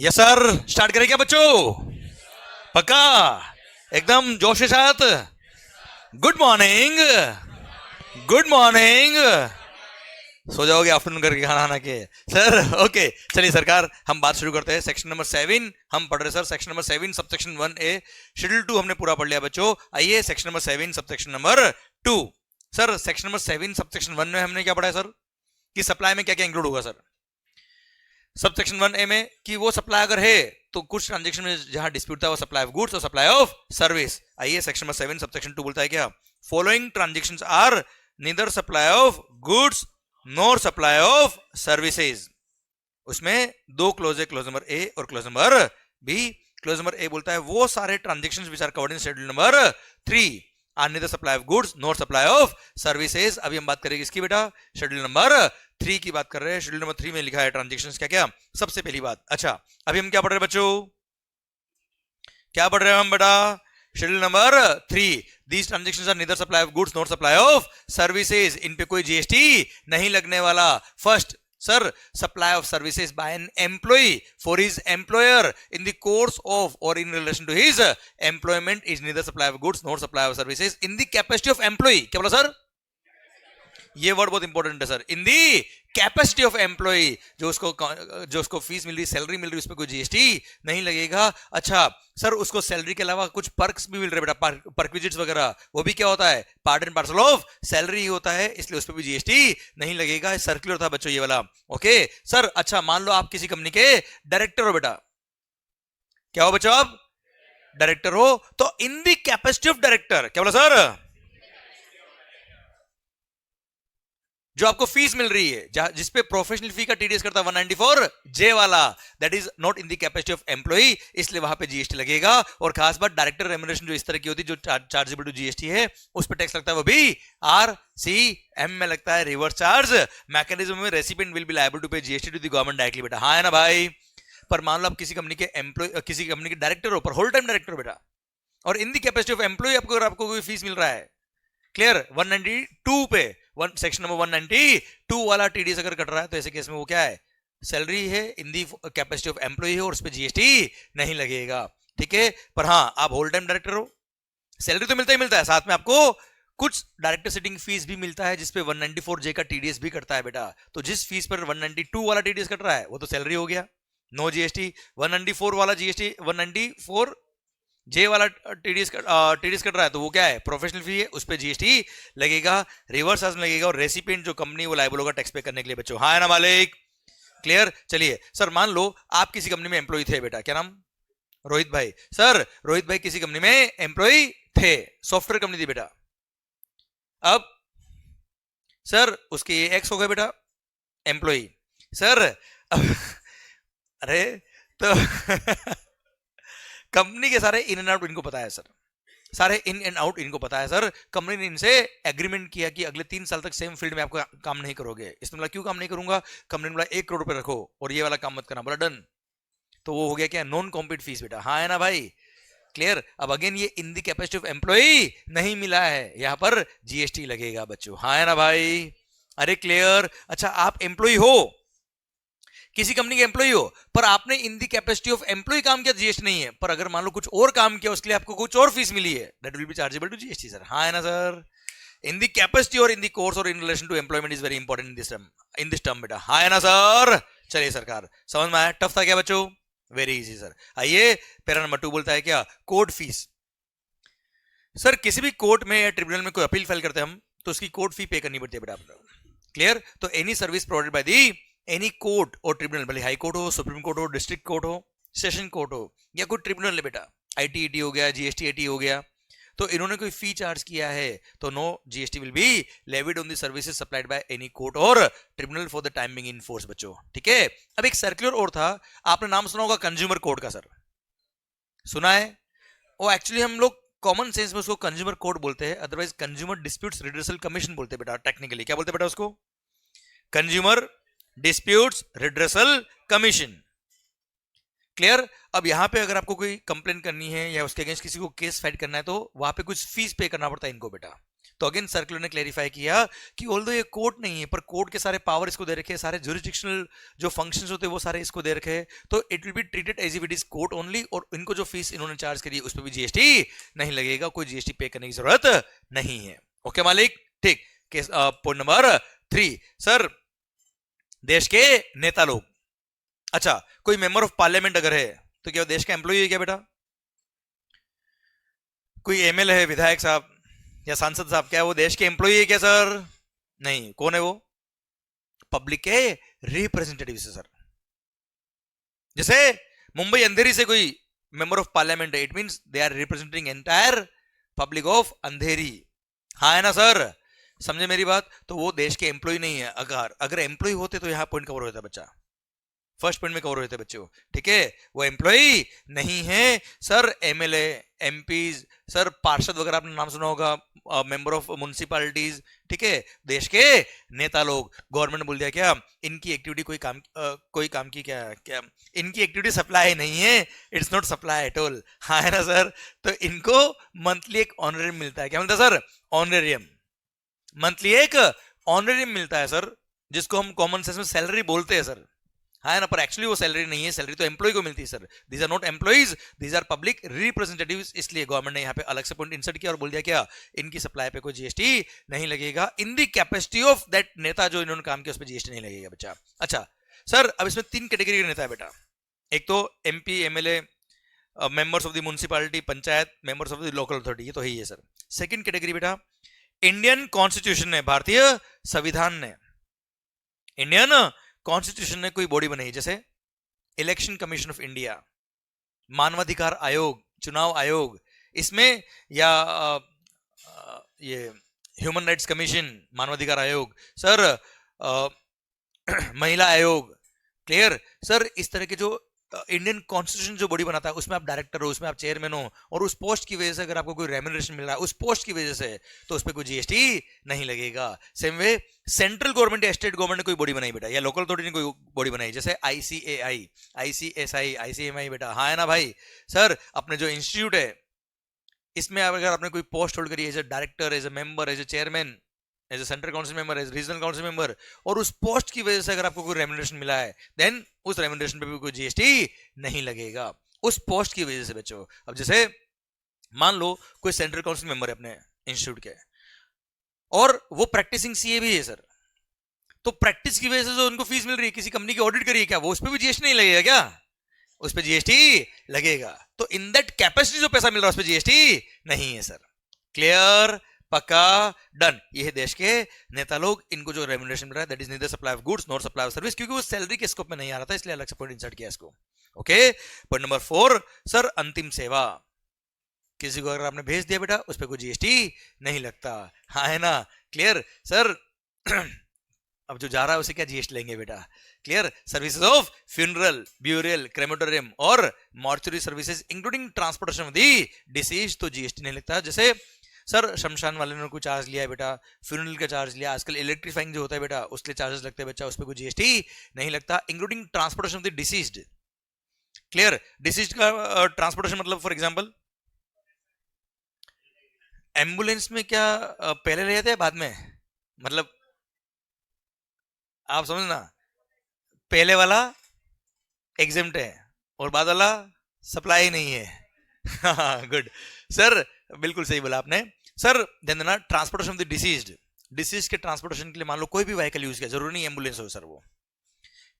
Yes sir, start करें क्या बच्चों? पक्का? एकदम जोश के साथ। Good morning. Good morning. सो जाओगे आफ्टरनून करके खाना खाना के? सर ओके, चलिए सरकार, हम बात शुरू करते हैं। सेक्शन नंबर 7 हम पढ़ रहे sir. Section number 7 subsection 1A। Schedule 2 हमने पूरा पढ़ लिया बच्चों। आइए section number 7 subsection number 2। Sir section number 7 subsection 1 में हमने क्या पढ़ा है सर? कि सप्लाई में क्या क्या इंक्लूड होगा सर सबसेक्शन 1A में? कि वो सप्लाई अगर है तो कुछ ट्रांजेक्शन में जहां डिस्प्यूट था वो सप्लाई ऑफ गुड्स और सप्लाई ऑफ सर्विस। आइए सेक्शन नंबर 7 सबसेक्शन 2 बोलता है क्या? Following transactions are neither supply of goods nor supply of services. उसमें दो क्लोज है, क्लोज नंबर ए और clause number B. Clause number A बोलता है वो सारे transactions which are covered in schedule number 3 are neither supply of goods nor supply of services. अभी हम बात करेंगे इसकी बेटा, शेड्यूल नंबर 3 की बात कर रहे हैं। शेड्यूल नंबर 3 में लिखा है ट्रांजेक्शंस क्या क्या। सबसे पहली बात, अच्छा अभी हम क्या पढ़ रहे हैं बच्चों? क्या पढ़ रहे हैं हम बेटा? Schedule number 3, these transactions are neither supply of goods nor supply of services. इन पे कोई जीएसटी नहीं लगने वाला। First sir, supply of services by an employ for his employer in the course of or in relation to his employment is neither supply of goods nor supply of services in the capacity of employ. क्या बोला sir? ये word बहुत important है sir. In the capacity of employ, जो उसको fees मिल रही, salary मिल रही, उस पर कोई जीएसटी नहीं लगेगा। अच्छा सर, उसको सैलरी के अलावा कुछ पर्क्स भी मिल रहे बेटा, परक्विजिट्स वगैरह, वो भी क्या होता है? Part and parcel of salary होता है, इसलिए उस पर भी जीएसटी नहीं लगेगा। सर्कुलर था बच्चों ये वाला। ओके सर, अच्छा मान लो आप किसी कंपनी के डायरेक्टर हो बेटा। क्या हो बच्चों आप? डायरेक्टर हो, तो इन दी कैपेसिटी ऑफ डायरेक्टर, क्या बोला सर? जो आपको फीस मिल रही है, जिसपे प्रोफेशनल फी का टीडीएस करता है 194 जे वाला, that is not in the capacity of employ, इसलिए वहां पे जीएसटी लगेगा। और खास बात, डायरेक्टर रेम्युनरेशन जो इस तरह की होती है, जो चार्जेबल टू जीएसटी है, उस पर टैक्स लगता है, वो भी आरसीएम में लगता है, रिवर्स चार्ज मैकेनिज्म में। Recipient will be liable to pay GST to the government directly बेटा। हाँ है ना भाई? पर मान लो आप किसी कंपनी के एम्प्लॉय, किसी कंपनी के डायरेक्टर हो, पर होल टाइम डायरेक्टर बेटा, और in the capacity of employ आपको कोई फीस मिल रहा है, क्लियर, 192 पे, सेक्शन नंबर 192 वाला टीडीएस अगर कट रहा है, तो ऐसे केस में वो क्या है? सैलरी है, इन दी कैपेसिटी ऑफ एम्प्लॉय है, और उस पर जीएसटी नहीं लगेगा। ठीक है, पर हाँ आप होल टाइम डायरेक्टर हो, सैलरी तो मिलता ही मिलता है, साथ में आपको कुछ डायरेक्टर सिटिंग फीस भी मिलता है, जिसपे 194 जे का टीडीएस भी कटता है बेटा। तो जिस फीस पर 192 वाला टीडीएस कट रहा है, वो तो सैलरी हो गया, नो जीएसटी। 194 वाला जीएसटी, 194 जे वाला टीडीएस कट रहा है, तो वो क्या है? प्रोफेशनल फी है, उस पर जीएसटी लगेगा, रिवर्स चार्ज लगेगा, और रेसिपिएंट जो कंपनी, वो लायबल होगा टैक्स पे करने के लिए बच्चों। हाँ है ना मालिक? क्लियर। चलिए सर, मान लो आप किसी कंपनी में एम्प्लॉय थे बेटा, क्या नाम? रोहित भाई। सर रोहित भाई किसी कंपनी में एम्प्लॉय थे, सॉफ्टवेयर कंपनी थी बेटा। अब सर उसके ये एक्स हो गए बेटा एम्प्लॉय। सर अब अरे तो कंपनी के सारे इन एंड आउट इनको पता है सर, सारे इन एंड आउट इनको पता है सर। कंपनी ने इनसे एग्रीमेंट किया कि अगले 3 साल तक सेम फील्ड में आपको काम नहीं करोगे। इसमें बोला क्यों काम नहीं करूंगा? कंपनी ने बोला 1 करोड़ रुपए रखो और ये वाला काम मत करना। बोला डन। तो वो हो गया क्या? नॉन कॉम्पिट फीस बेटा। हाँ है ना भाई? क्लियर। अब अगेन ये इन दी कैपेसिटी ऑफ एम्प्लॉय नहीं मिला है, यहां पर जीएसटी लगेगा बच्चों। हाँ है ना भाई? अरे क्लियर। अच्छा आप एम्प्लॉय हो, किसी कंपनी के एम्प्लॉय हो, पर आपने इन दी कैपेसिटी ऑफ एम्प्लॉय काम किया, जीएसटी नहीं है। पर अगर मान लो कुछ और काम किया, उसके लिए आपको कुछ और फीस मिली है, that will be chargeable to GST sir. हाँ है ना सर? इन दी कैपेसिटी और इन दी कोर्स और in relation to employment is very important in this term बेटा। हाँ है ना सर? चलिए सरकार, समझ में आया? टफ था क्या बच्चों? Very easy sir. आइए पैरा नंबर 2 बोलता है क्या? Court fees. सर किसी भी कोर्ट में या ट्रिब्यूनल में कोई अपील फाइल करते हैं हम, तो उसकी कोर्ट फी पे करनी पड़ती है बेटा आपको। क्लियर। तो any service provided by the any court or tribunal, भले हाई कोर्ट हो, सुप्रीम कोर्ट हो, डिस्ट्रिक्ट कोर्ट हो, सेशन कोर्ट हो, या कोई ट्रिब्यूनल है बेटा, आईटीईटी हो गया, जीएसटी हो गया, तो इन्होंने कोई फी चार्ज किया है, तो no GST will be levied on the services supplied by any court or tribunal for the time being in force बच्चों। ठीक है। अब एक सर्कुलर और था, आपने नाम सुना होगा कंज्यूमर कोर्ट का सर, सुना है? वो एक्चुअली हम लोग कॉमन सेंस में उसको कंज्यूमर कोर्ट बोलते हैं, otherwise consumer disputes redressal commission बोलते हैं बेटा। टेक्निकली क्या बोलते हैं बेटा उसको? Consumer disputes redressal commission. Clear. अब यहां पे अगर आपको कोई कंप्लेन करनी है या उसके अगेंस्ट किसी को केस फाइट करना है, तो वहां पे कुछ फीस पे करना पड़ता है इनको बेटा। तो अगेन सर्कुलर ने क्लेरिफाई किया कि ऑल्दो ये कोर्ट नहीं है, पर कोर्ट के सारे पावर इसको दे रखे हैं, सारे जुरिस्डिक्शनल जो फंक्शंस होते हैं वो सारे इसको दे रखे हैं, तो it will be treated as if it is court only, और इनको जो फीस इन्होंने चार्ज करी उस पर भी जीएसटी नहीं लगेगा, कोई जीएसटी पे करने की जरूरत नहीं है। ओके मालिक, ठीक। पॉइंट नंबर 3, सर देश के नेता लोग, अच्छा कोई मेंबर ऑफ पार्लियामेंट अगर है तो क्या वो देश का एम्प्लॉय है क्या बेटा? कोई एमएलए है, विधायक साहब या सांसद साहब, क्या वो देश के एम्प्लॉय है क्या सर? नहीं। कौन है वो? पब्लिक के रिप्रेजेंटेटिव से सर। जैसे मुंबई अंधेरी से कोई मेंबर ऑफ पार्लियामेंट है, it means they are representing entire public of Andheri. हाँ है ना सर? समझे मेरी बात? तो वो देश के एम्प्लॉय नहीं है। अगर एम्प्लॉय होते तो यहां पॉइंट कवर होता बच्चा, फर्स्ट पॉइंट में कवर होते बच्चों, ठीक है? वो एम्प्लॉय नहीं है सर। एमएलए, एमपीज, सर पार्षद वगैरह आपने नाम सुना होगा, मेंबर ऑफ म्युनिसिपैलिटीज, ठीक है? देश के नेता लोग। गवर्नमेंट बोल दिया क्या इनकी एक्टिविटी कोई काम की क्या इनकी एक्टिविटी सप्लाई नहीं है, it's not supply at all. हाँ है ना सर? तो इनको मंथली एक ऑनरेरियम मिलता है। क्या मिलता है सर? ऑनरेरियम। मंथली एक ऑनरेरियम मिलता है सर, जिसको हम कॉमन सेंस में सैलरी बोलते हैं सर। हाँ ना? पर एक्चुअली वो सैलरी नहीं है, सैलरी तो एम्प्लॉय को मिलती है sir. These are not employees, these are public representatives. इसलिए गवर्नमेंट ने यहाँ पे अलग से पॉइंट इंसर्ट किया और बोल दिया क्या इनकी सप्लाई पे कोई जीएसटी नहीं लगेगा, इन दी कैपेसिटी ऑफ दैट नेता जो इन्होंने काम किया उस पर जीएसटी नहीं लगेगा बच्चा। अच्छा सर, अब इसमें 3 कैटेगरी के नेता है बेटा। एक तो MP, MLA, members of the municipality, panchayat, members of the local authority, ये तो है ही है सर। सेकंड कैटेगरी बेटा, इंडियन कॉन्स्टिट्यूशन ने, भारतीय संविधान ने, इंडियन कॉन्स्टिट्यूशन ने कोई बॉडी बनाई, जैसे इलेक्शन कमीशन ऑफ इंडिया, मानवाधिकार आयोग, चुनाव आयोग, इसमें या ये ह्यूमन राइट्स कमीशन, मानवाधिकार आयोग सर, महिला आयोग, क्लियर सर? इस तरह के जो इंडियन कॉन्स्टिट्यूशन जो बॉडी बनाता है उसमें आप डायरेक्टर हो, उसमें आप चेयरमैन हो, और उस पोस्ट की वजह से अगर आपको कोई रेम्यूनरेशन मिल रहा है उस पोस्ट की वजह से, तो उस पर कोई जीएसटी नहीं लगेगा। सेम वे सेंट्रल गवर्नमेंट या स्टेट गवर्नमेंट ने कोई बॉडी बनाई बेटा, या लोकल अथॉरिटी ने कोई बॉडी बनाई, जैसे आईसीएआई, आईसीएसआई, आईसीएमआई बेटा। हाँ है ना भाई? सर अपने जो इंस्टीट्यूट है इसमें अगर आपने कोई पोस्ट होल्ड करी as a director, as a member, as a chairman, as a central council member, as regional council member, और उस पोस्ट की वजह से अगर आपको कोई रेम्यूनरेशन मिला है, देन उस रेम्यूनरेशन पे भी कोई जीएसटी नहीं लगेगा, उस पोस्ट की वजह से बच्चों। अब जैसे मान लो कोई सेंट्रल काउंसिल मेंबर है अपने इंस्टीट्यूट के, और वो प्रैक्टिसिंग सीए भी है सर, तो प्रैक्टिस की वजह से जो उनको फीस मिल रही है, किसी कंपनी की ऑडिट करी है क्या, वो उस पर भी जीएसटी नहीं लगेगा क्या? उस पर जीएसटी लगेगा। तो इन दैट कैपेसिटी जो पैसा मिल रहा है उस पर जीएसटी नहीं है सर। क्लियर? पक्का? डन। ये है देश के नेता लोग, इनको जो रेम्यूनरेशन मिल रहा है that is neither supply of goods nor supply of service, क्योंकि वो सैलरी के स्कोप में नहीं आ रहा था, इसलिए अलग से पॉइंट इंसर्ट किया इसको। ओके, पॉइंट नंबर 4 सर, अंतिम सेवा। किसी को अगर आपने भेज दिया बेटा उस पर कोई जीएसटी नहीं लगता। हाँ है ना? Clear sir? अब जो जा रहा है उसे क्या जीएसटी लेंगे बेटा? Clear? Services of funeral, burial, crematorium or mortuary services including transportation of the deceased, तो जीएसटी नहीं लगता। जैसे सर शमशान वाले ने कोई चार्ज लिया है बेटा, फ्यूनरल का चार्ज लिया, आजकल इलेक्ट्रीफाइंग जो होता है बेटा उसके चार्जेस लगते हैं बच्चा, उस पर कोई जीएसटी नहीं लगता, including transportation of the deceased. Clear? Deceased का ट्रांसपोर्टेशन मतलब फॉर एग्जांपल एम्बुलेंस में क्या पहले ले जाते हैं बाद में, मतलब आप समझना, पहले वाला एग्जेम्प्ट है और बाद वाला सप्लाई नहीं है। गुड सर, बिल्कुल सही बोला आपने सर। देना transportation of the deceased, disease के ट्रांसपोर्टेशन के लिए मान लो कोई भी व्हीकल यूज किया, जरूरी नहीं एम्बुलेंस हो सर वो।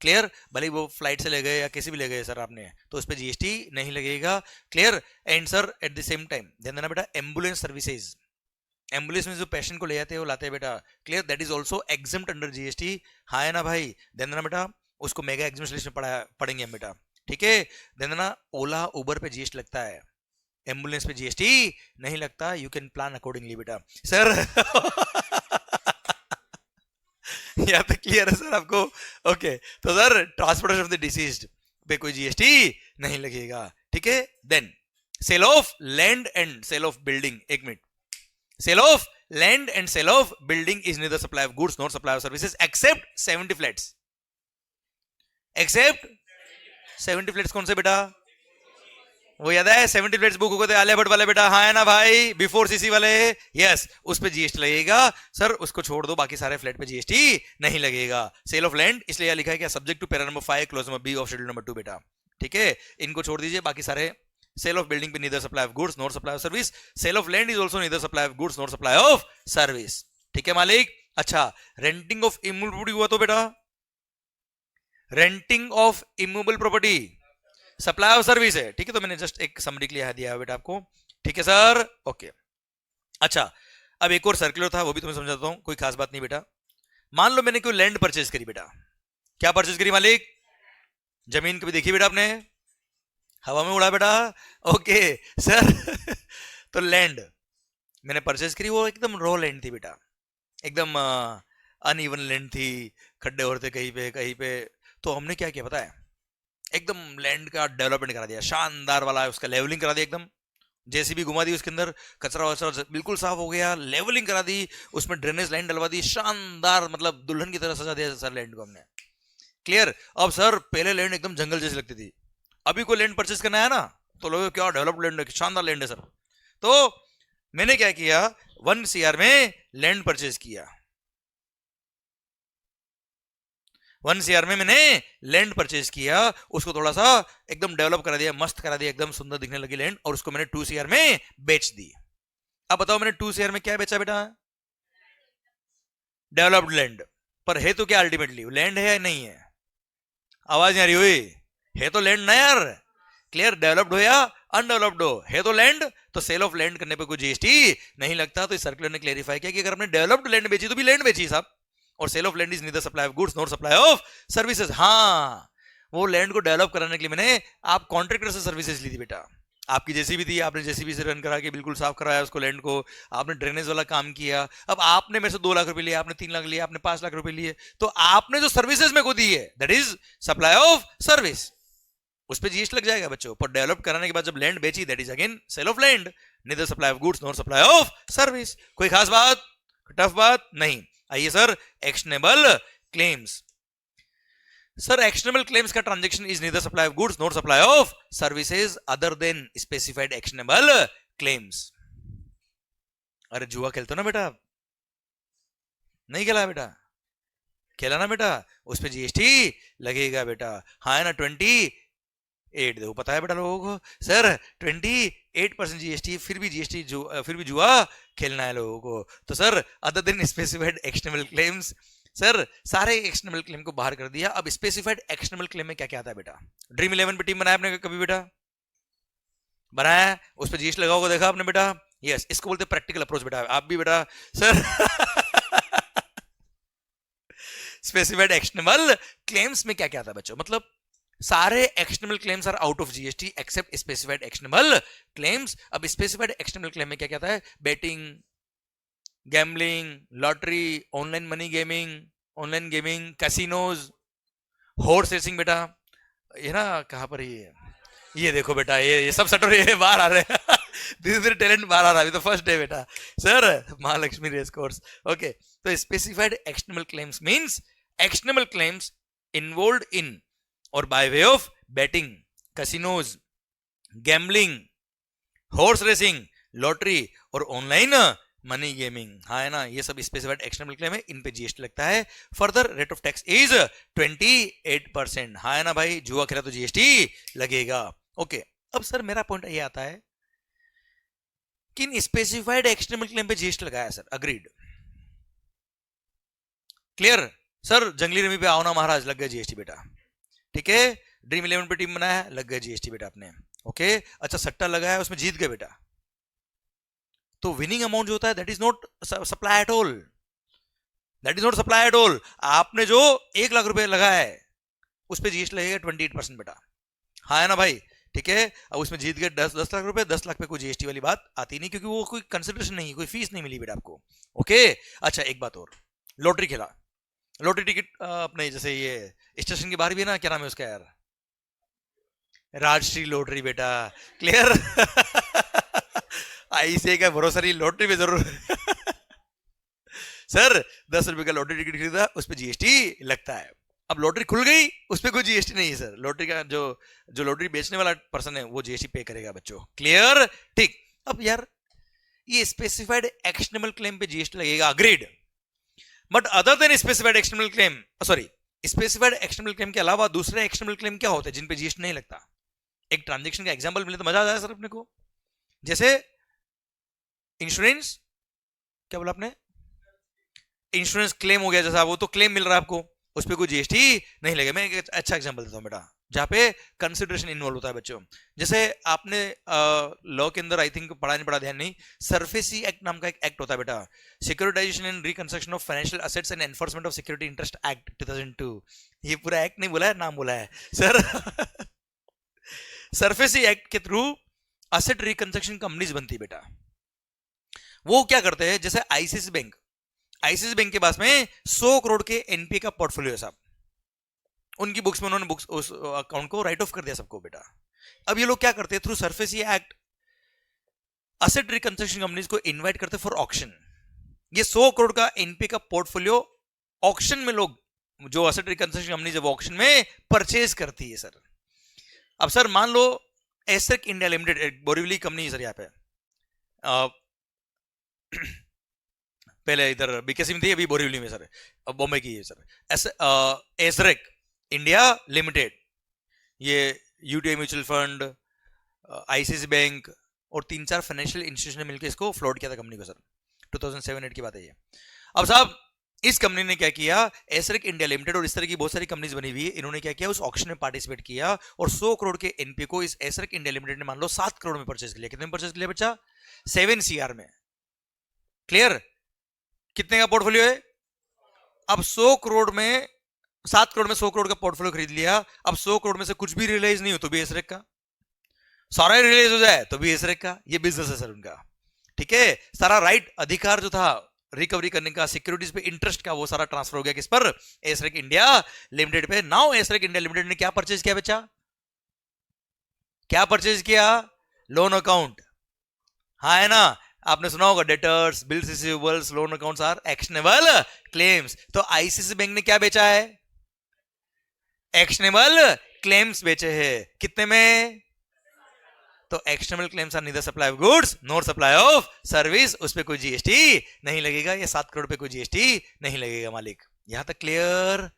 क्लियर? भले वो फ्लाइट से ले गए या किसी भी ले गए सर आपने, तो उस पर जीएसटी नहीं लगेगा। Clear? And sir at the same time ध्यान देना बेटा, एम्बुलेंस सर्विसेज, एम्बुलेंस में जो पेशेंट को ले जाते हैं वो लाते हैं बेटा, clear? That is also exempt under GST. हाँ है ना भाई? ध्यान देना बेटा, उसको मेगा एग्जेम्प्शन लिस्ट में पढ़ेंगे हम बेटा, ठीक है? ध्यान देना, ओला उबर पे जीएसटी लगता है, एम्बुलेंस पे जीएसटी नहीं लगता। यू कैन प्लान अकॉर्डिंगली बेटा। सर या तो क्लियर है सर आपको? ओके, तो sir transportation of the deceased पे कोई जीएसटी नहीं लगेगा, ठीक है? Then sale of land and sale of building, एक minute, sale of land and sale of building is neither supply of goods nor supply of services except 70 flats, except 70 flats. कौन से बेटा? वो याद है 70 फ्लैट्स बुक हो गए थे आलिया भट्ट वाले बेटा, हाँ है ना भाई, बिफोर सीसी वाले, यस, उस पे जीएसटी लगेगा सर, उसको छोड़ दो, बाकी सारे फ्लैट पे जीएसटी नहीं लगेगा। सेल ऑफ लैंड इसलिए यह लिखा है क्या, subject to para number 5 clause number B of schedule number 2 बेटा, ठीक है, इनको छोड़ दीजिए, बाकी सारे। सेल ऑफ बिल्डिंग पे neither supply of goods nor supply of service, sale of land is also neither supply of goods nor supply of service, ठीक है मालिक। अच्छा, रेंटिंग ऑफ इमूवेबल प्रॉपर्टी हुआ तो बेटा, renting of immovable property supply of service है, ठीक है, तो मैंने जस्ट एक समरी के लिए दिया है बेटा आपको, ठीक है सर, ओके। अच्छा, अब एक और सर्कुलर था, वो भी तुम्हें समझाता हूं, कोई खास बात नहीं बेटा। मान लो मैंने कोई लैंड परचेज करी बेटा, क्या परचेज करी मालिक, जमीन कभी देखी बेटा आपने, हवा में उड़ा बेटा, ओके सर तो लैंड मैंने परचेज करी, वो एकदम रॉ लैंड थी बेटा, एकदम अनइवन लैंड थी, खड्डे हो रहे थे कहीं पे, तो हमने क्या किया पता है, एकदम लैंड का डेवलपमेंट करा दिया, शानदार वाला उसका लेवलिंग करा दिया, एकदम जेसीबी घुमा दी उसके अंदर, कचरा वचरा बिल्कुल साफ हो गया, लेवलिंग करा दी, उसमें ड्रेनेज लाइन डलवा दी, शानदार, मतलब दुल्हन की तरह सजा दिया सर लैंड को हमने, क्लियर। अब सर पहले लैंड एकदम जंगल जैसी लगती थी, अभी कोई लैंड परचेज करना है ना तो लोग क्या डेवलप्ड लैंड है, शानदार लैंड है सर, तो मैंने क्या किया, 1 CR में लैंड परचेज किया, 1 CR में मैंने लैंड परचेज किया, उसको थोड़ा सा एकदम डेवलप करा दिया, मस्त करा दिया, एकदम सुंदर दिखने लगी लैंड, और उसको मैंने 2 CR में बेच दी। अब बताओ मैंने 2 CR में क्या बेचा बेटा, डेवलप्ड लैंड, पर है तो क्या अल्टीमेटली लैंड है या नहीं है, आवाज नहीं आ रही हुई, है तो लैंड ना यार, क्लियर, डेवलप्ड हो या अनडेवलप्ड हो, है तो लैंड, तो सेल ऑफ लैंड करने पे कोई जीएसटी नहीं लगता। तो इस सर्कुलर ने क्लेरिफाई किया कि अगर हमने डेवलप्ड लैंड बेची तो भी लैंड बेची साहब, और sale of land is neither supply of goods nor supply of services. हाँ, वो लैंड को डेवलप कराने के लिए मैंने आप कॉन्ट्रैक्टर से सर्विसेज ली थी बेटा, आपकी जेसीबी थी, आपने जेसीबी से रन करा के बिल्कुल साफ कराया उसको लैंड को, आपने ड्रेनेज वाला काम किया, अब आपने मेरे से 2 लाख रुपए लिए, आपने 3 लाख लिए, आपने 5 लाख रुपए लिए, तो आपने जो सर्विसेज मेरे को दी है that is supply of service, उस पर जीएसटी लग जाएगा बच्चों। पर डेवलप कराने के बाद जब लैंड बेची that is again sale of land, neither supply of goods nor supply of service. कोई खास बात, टफ बात नहीं। आइए sir, actionable claims. Sir actionable claims का transaction is neither supply of goods nor supply of services other than specified actionable claims. अरे जुआ खेलते हो ना बेटा, नहीं खेला बेटा, खेला ना बेटा, उस पर जीएसटी लगेगा बेटा, हाँ है ना, 28 देखो, पता है बेटा लोगों को सर 28% जीएसटी, फिर भी जीएसटी फिर भी जुआ खेलना है लोगों को। तो sir other than specified actionable claims, sir सारे एक्शनेबल क्लेम को बाहर कर दिया। अब स्पेसिफाइड एक्शनेबल क्लेम में क्या क्या आता है बेटा, ड्रीम 11 पे टीम बनाया आपने कभी बेटा, बनाया, उस पर जीएसटी लगा होगा, देखा आपने बेटा, यस, इसको बोलते प्रैक्टिकल अप्रोच बेटा, आप भी बेटा सर स्पेसिफाइड एक्शनेबल क्लेम्स में क्या क्या आता है बच्चों, मतलब सारे actionable claims are out of GST except specified actionable claims. अब स्पेसिफाइड एक्शनेबल क्लेम में क्या क्या आता है, betting, gambling, lottery, online money gaming, online gaming, casinos, horse racing बेटा, ये ना कहां पर ये देखो बेटा, ये सब सटर ये बाहर आ रहे हैं दिस इज टैलेंट बाहर आ रहा है, अभी तो फर्स्ट डे बेटा sir, Mahalaxmi race course, okay. तो specified actionable claims means actionable claims involved in or by way of betting, casinos, gambling, horse racing, lottery or online money gaming, हाँ है ना, ये सब स्पेसिफाइड एक्शनेबल क्लेम है, इन पे GST लगता है। Further rate of tax is 28%, हाँ है ना भाई, जुआ खेला तो जीएसटी लगेगा, ओके। अब सर मेरा पॉइंट ये आता है कि इन स्पेसिफाइड एक्शनेबल क्लेम पे जीएसटी लगाया सर, अग्रीड, क्लियर सर, जंगली रमी पे आओ ना महाराज, लग गया जीएसटी बेटा, ठीक है, ड्रीम 11 पे टीम बनाया, लग गया जीएसटी बेटा आपने, ओके। अच्छा सट्टा लगाया, उसमें जीत गए बेटा, तो विनिंग अमाउंट जो होता है that is not supply at all, that is not supply at all. आपने जो 1 लाख रुपए लगाया है उस पे जीएसटी लगेगा 28% बेटा, हाँ है ना भाई, ठीक है। अब उसमें जीत गए 10 लाख रुपए, 10 लाख पे कोई जीएसटी वाली बात आती नहीं, क्योंकि वो कोई कंसिडरेशन नहीं, कोई फीस नहीं मिली बेटा आपको, ओके। अच्छा एक बात और, लॉटरी खेला, लॉटरी टिकट अपने जैसे ये स्टेशन के बाहर भी है ना, क्या नाम है उसका यार, राजश्री लॉटरी बेटा, क्लियर ऐसे का भरोसा नहीं, लॉटरी में जरूर सर 10 रुपए का लॉटरी टिकट खरीदा, उस पर जीएसटी लगता है, अब लॉटरी खुल गई, उस पर कोई जीएसटी नहीं है सर। लॉटरी का जो जो लॉटरी बेचने वाला पर्सन है वो जीएसटी पे करेगा बच्चों। क्लियर? ठीक। अब यार ये स्पेसिफाइड एक्शनेबल क्लेम पे जीएसटी लगेगा, agreed. But other than specified actionable claim, sorry, specified actionable claim के अलावा दूसरे एक्शनेबल क्लेम क्या होते हैं जिन पे जीएसटी नहीं लगता? एक ट्रांजैक्शन का एग्जांपल मिले तो मजा आ जाए सर अपने को। जैसे इंश्योरेंस, क्या बोला आपने? इंश्योरेंस क्लेम हो गया जैसा, वो तो क्लेम मिल रहा है आपको, उस पर कोई जीएसटी नहीं लगेगा। मैं एक अच्छा एग्जांपल देता हूं बेटा, जहां पे कंसिडरेशन इन्वॉल्व होता है बच्चों। जैसे आपने लॉ के अंदर आई थिंक पढ़ा नहीं पढ़ा, ध्यान नहीं, सरफेसी एक्ट नाम का एक एक्ट होता है बेटा, securitisation and reconstruction of financial assets and enforcement of security interest act 2002। ये पूरा एक्ट नहीं बोला है, नाम बोला है सर। सरफेसी एक्ट के थ्रू असेट रिकंस्ट्रक्शन कंपनीज बनती है बेटा। वो क्या करते हैं, जैसे आईसीआईसीआई बैंक, आईसीआईसीआई बैंक के पास में 100 करोड़ के एनपीए का पोर्टफोलियो है साहब, उनकी बुक्स में उन्होंने बुक्स उस अकाउंट को राइट ऑफ कर दिया सबको बेटा। अब ये लोग क्या करते हैं, through SARFAESI act asset reconstruction companies को इनवाइट करते फॉर ऑक्शन। ये 100 करोड़ का एनपीए का पोर्टफोलियो ऑक्शन में लोग, जो असेट रिकंस्ट्रक्शन कंपनीज है वो ऑक्शन में परचेज करती है सर। अब सर मान लो एसरेक इंडिया लिमिटेड, एक बोरीवली कंपनी है सर यहाँ पे, पहले इधर बीकेसी में थी, अभी बोरीवली में सर, अब बॉम्बे की है सर। एसरेक इंडिया लिमिटेड, ये UTI mutual fund, ICICI bank और 3-4 फाइनेंशियल इंस्टीट्यूशन ने मिलकर इसको फ्लोट किया था कंपनी को सर। 2007-8 की बात है ये। अब साहब इस कंपनी ने क्या किया, एसरेक इंडिया लिमिटेड और इस तरह की बहुत सारी कंपनीज बनी हुई है, इन्होंने क्या किया, उस ऑक्शन में पार्टिसिपेट किया और 100 करोड़ के एनपीए को इस एसरेक इंडिया लिमिटेड ने मान लो 7 करोड़ में परचेज किया। कितने में परचेज किया बच्चा? 7 CR में। क्लियर? कितने का पोर्टफोलियो है? अब 100 करोड़ में 7 करोड़ में 100 करोड़ का पोर्टफोलियो खरीद लिया। अब 100 करोड़ में से कुछ भी रियलाइज नहीं हो तो भी एसरेक का, सारा रियलाइज हो जाए तो भी एसरेक का। ये बिजनेस है सर उनका, ठीक है। सारा राइट, अधिकार जो था रिकवरी करने का, सिक्योरिटीज पे इंटरेस्ट का, वो सारा ट्रांसफर हो गया किस पर? एसरेक इंडिया लिमिटेड पे। नाउ एसरेक इंडिया लिमिटेड ने क्या परचेज किया बच्चा? क्या परचेज किया? Loan account. हाँ है ना, आपने सुना होगा debtors, bills receivables, loan accounts are actionable claims. तो आईसीआईसीआई बैंक ने क्या बेचा है? एक्शनेबल क्लेम्स बेचे हैं। कितने में? तो actionable claims are neither supply of goods nor supply of service, उस पे कोई जीएसटी नहीं लगेगा। ये 7 करोड़ पे कोई जीएसटी नहीं लगेगा मालिक। यहां तक क्लियर?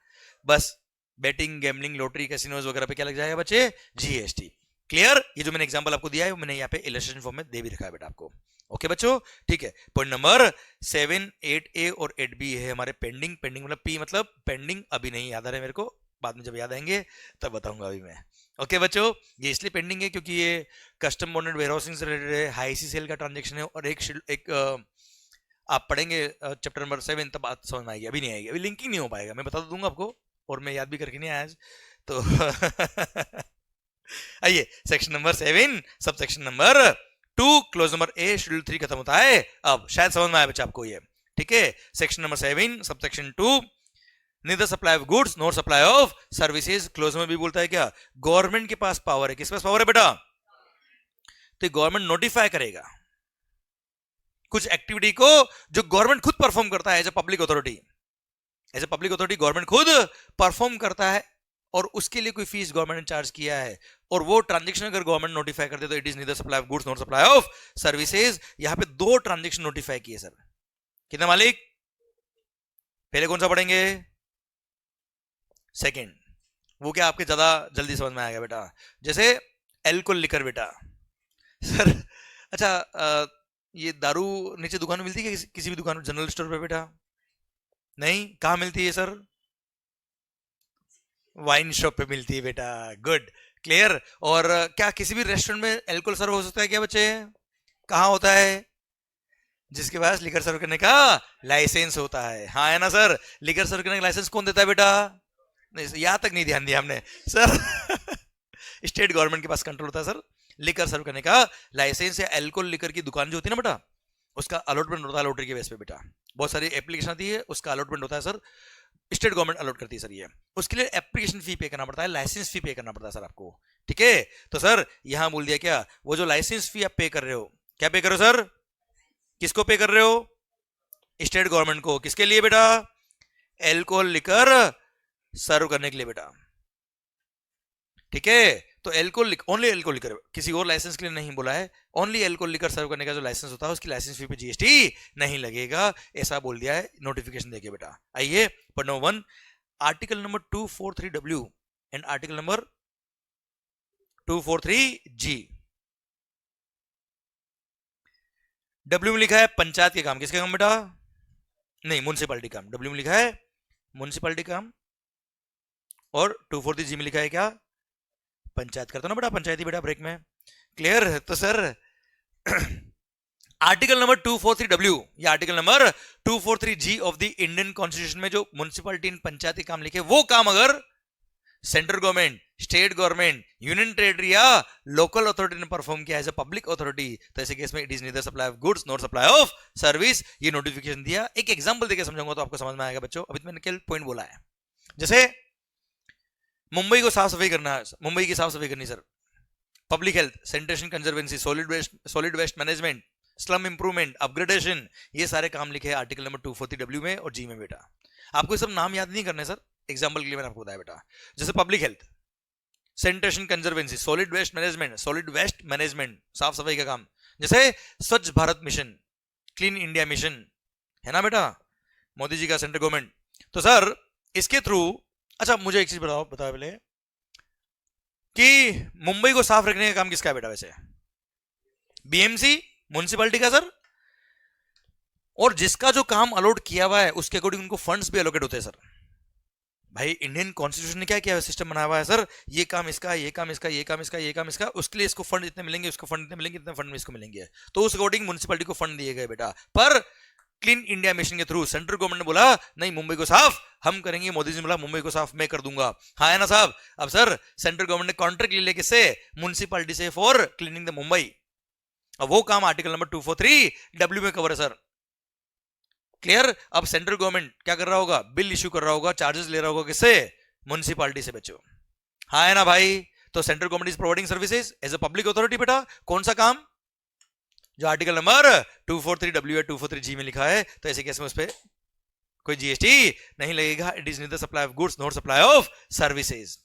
बस बेटिंग, गैम्बलिंग, लॉटरी, कैसीनोज वगैरह पे क्या लग जाएगा बच्चे? जीएसटी। क्लियर? ये जो मैंने एग्जांपल आपको दिया है मैंने यहाँ पे इलस्ट्रेशन फॉर्म में दे भी रखा है बेटा आपको। ओके बच्चों, ठीक है। पॉइंट नंबर 7, 8A और 8B है हमारे पेंडिंग। पेंडिंग मतलब P मतलब पेंडिंग, अभी नहीं याद आ रहा है मेरे को, बाद में जब याद आएंगे तब बताऊंगा अभी मैं। ओके बच्चों, ये इसलिए पेंडिंग है क्योंकि ये कस्टम बॉन्डेड वेयरहाउसिंग से रिलेटेड है, हाई सीसीएल का ट्रांजैक्शन है, और एक आप पढ़ेंगे चैप्टर नंबर 7 तब बात समझ में आएगी, अभी नहीं आएगी, अभी लिंकिंग नहीं हो पाएगा। मैं बता दूंगा आपको, और मैं याद भी करके नहीं आया आज तो। आइए section number 7 sub section number 2 close number A schedule 3 खत्म होता है। अब शायद समझ में आया बच्चा आपको ये, ठीक है। Section number 7 sub section 2 neither supply of goods nor supply of services। Close में भी बोलता है क्या? गवर्नमेंट के पास पावर है। किसके पास पावर है बेटा? तो गवर्नमेंट नोटिफाई करेगा कुछ एक्टिविटी को जो गवर्नमेंट खुद परफॉर्म करता है as a public authority. As a public authority government खुद परफॉर्म करता है और उसके लिए कोई फीस गवर्नमेंट ने चार्ज किया है, और वो ट्रांजेक्शन अगर गवर्नमेंट नोटिफाई करते तो it is neither supply of goods nor supply of services. यहां पे 2 ट्रांजेक्शन नोटिफाई किए सर। कितना मालिक? पहले कौन सा पढ़ेंगे? सेकेंड। वो क्या आपके ज्यादा जल्दी समझ में आएगा बेटा। जैसे एल्कोहल लिकर बेटा सर, अच्छा ये दारू नीचे दुकान में मिलती है किसी भी दुकान में, जनरल स्टोर पे बेटा? नहीं, कहाँ मिलती है सर? वाइन शॉप पे मिलती है बेटा। Good, clear. और क्या किसी भी रेस्टोरेंट में एल्कोहल सर्व हो सकता है क्या बच्चे? कहाँ होता है? जिसके पास लिकर सर्व करने का लाइसेंस होता है। हाँ है ना सर, लिकर सर्व करने का लाइसेंस कौन देता है बेटा? नहीं, यहां तक नहीं ध्यान दिया हमने सर। स्टेट गवर्नमेंट के पास कंट्रोल होता है सर लिकर सर्व करने का लाइसेंस, या एल्कोहल लिकर की दुकान जो होती है ना बेटा, उसका अलॉटमेंट होता है लॉटरी के बेस पे बेटा। बहुत सारी एप्लीकेशन आती है, उसका अलॉटमेंट होता है सर, स्टेट गवर्नमेंट अलॉट करती है सर। ये उसके लिए एप्लीकेशन फी पे करना पड़ता है, लाइसेंस फी पे करना पड़ता है सर आपको, ठीक है। तो सर यहां बोल दिया क्या, वो जो लाइसेंस फी आप पे कर रहे हो, क्या पे कर रहे हो सर? किसको पे कर रहे हो? स्टेट गवर्नमेंट को। किसके लिए बेटा? एल्कोहल लिकर सर्व करने के लिए बेटा, ठीक है। तो एल्कोहल, ओनली एल्कोहल लिकर, किसी और लाइसेंस के लिए नहीं बोला है, ओनली एल्कोहल लिकर सर्व करने का जो लाइसेंस होता है उसकी लाइसेंस फी पे जीएसटी नहीं लगेगा, ऐसा बोल दिया है नोटिफिकेशन देखिए बेटा। आइए पढ़ number 1, article number 243W and article number 243G। W में लिखा है पंचायत के काम, किसके काम बेटा? नहीं, म्युनिसिपैलिटी काम। डब्ल्यू में लिखा है म्युनिसिपैलिटी काम और 243G में लिखा है क्या? पंचायत। करता ना बेटा पंचायती बेटा ब्रेक में, क्लियर है? तो सर आर्टिकल नंबर 243W या article number 243G of the Indian constitution में जो म्युनिसिपैलिटी इन पंचायती काम लिखे, वो काम अगर central government, state government, union territory या लोकल अथॉरिटी ने परफॉर्म किया एज अ पब्लिक अथॉरिटी, तो ऐसे केस में it is neither supply of goods not supply of service. ये नोटिफिकेशन दिया। एक एग्जांपल देके समझाऊंगा तो आपको समझ में आएगा बच्चों। अभी तो मैंने केवल पॉइंट बोला है। जैसे मुंबई को साफ सफाई करना है, मुंबई की साफ सफाई करनी sir, public health, sanitation conservancy, solid waste management, slum improvement, upgradation, ये सारे काम लिखे हैं आर्टिकल नंबर 240W में और जी में बेटा। आपको सब नाम याद नहीं करने सर, एग्जांपल के लिए मैंने आपको बताया बेटा। जैसे public health, sanitation conservancy, solid waste management, साफ सफाई का काम। जैसे Swachh Bharat mission, clean India mission, है ना बेटा, मोदी जी का सेंट्रल गवर्नमेंट। तो सर इसके थ्रू, अच्छा मुझे एक चीज बताओ पहले कि मुंबई को साफ रखने का काम किसका है बेटा? वैसे बीएमसी, म्युनिसिपैलिटी का सर। और जिसका जो काम अलॉट किया हुआ है उसके अकॉर्डिंग उनको फंड्स भी अलॉकेट होते हैं सर। भाई इंडियन कॉन्स्टिट्यूशन ने क्या किया है, सिस्टम बनाया हुआ है सर, ये काम इसका, ये काम इसका, ये काम इसका, ये काम इसका, उसके लिए इसको फंड इतने मिलेंगे, उसको फंड इतने मिलेंगे, इतने फंड में इसको मिलेंगे। तो उस अकॉर्डिंग म्युनिसिपैलिटी को फंड दिए गए बेटा। पर क्लीन इंडिया मिशन के थ्रू सेंट्रल गवर्नमेंट ने बोला नहीं मुंबई को साफ हम करेंगे, मोदी जी ने बोला मुंबई को साफ मैं कर दूंगा। हाँ है ना साहब? अब सर सेंट्रल गवर्नमेंट ने कॉन्ट्रैक्ट ले लिया किससे? म्युनिसिपैलिटी से, फॉर क्लीनिंग द मुंबई। अब वो काम आर्टिकल नंबर 243W में कवर है सर, क्लियर? अब सेंट्रल गवर्नमेंट क्या कर रहा होगा? बिल इश्यू कर रहा होगा, चार्जेस ले रहा होगा किससे? म्युनिसिपैलिटी से बच्चों। हाँ है ना भाई? तो central government is providing services as a public authority बेटा। कौन सा काम? जो आर्टिकल नंबर 243W या 243G में लिखा है। तो ऐसे केस में उस पर कोई जीएसटी नहीं लगेगा। It is neither supply of goods not supply of services.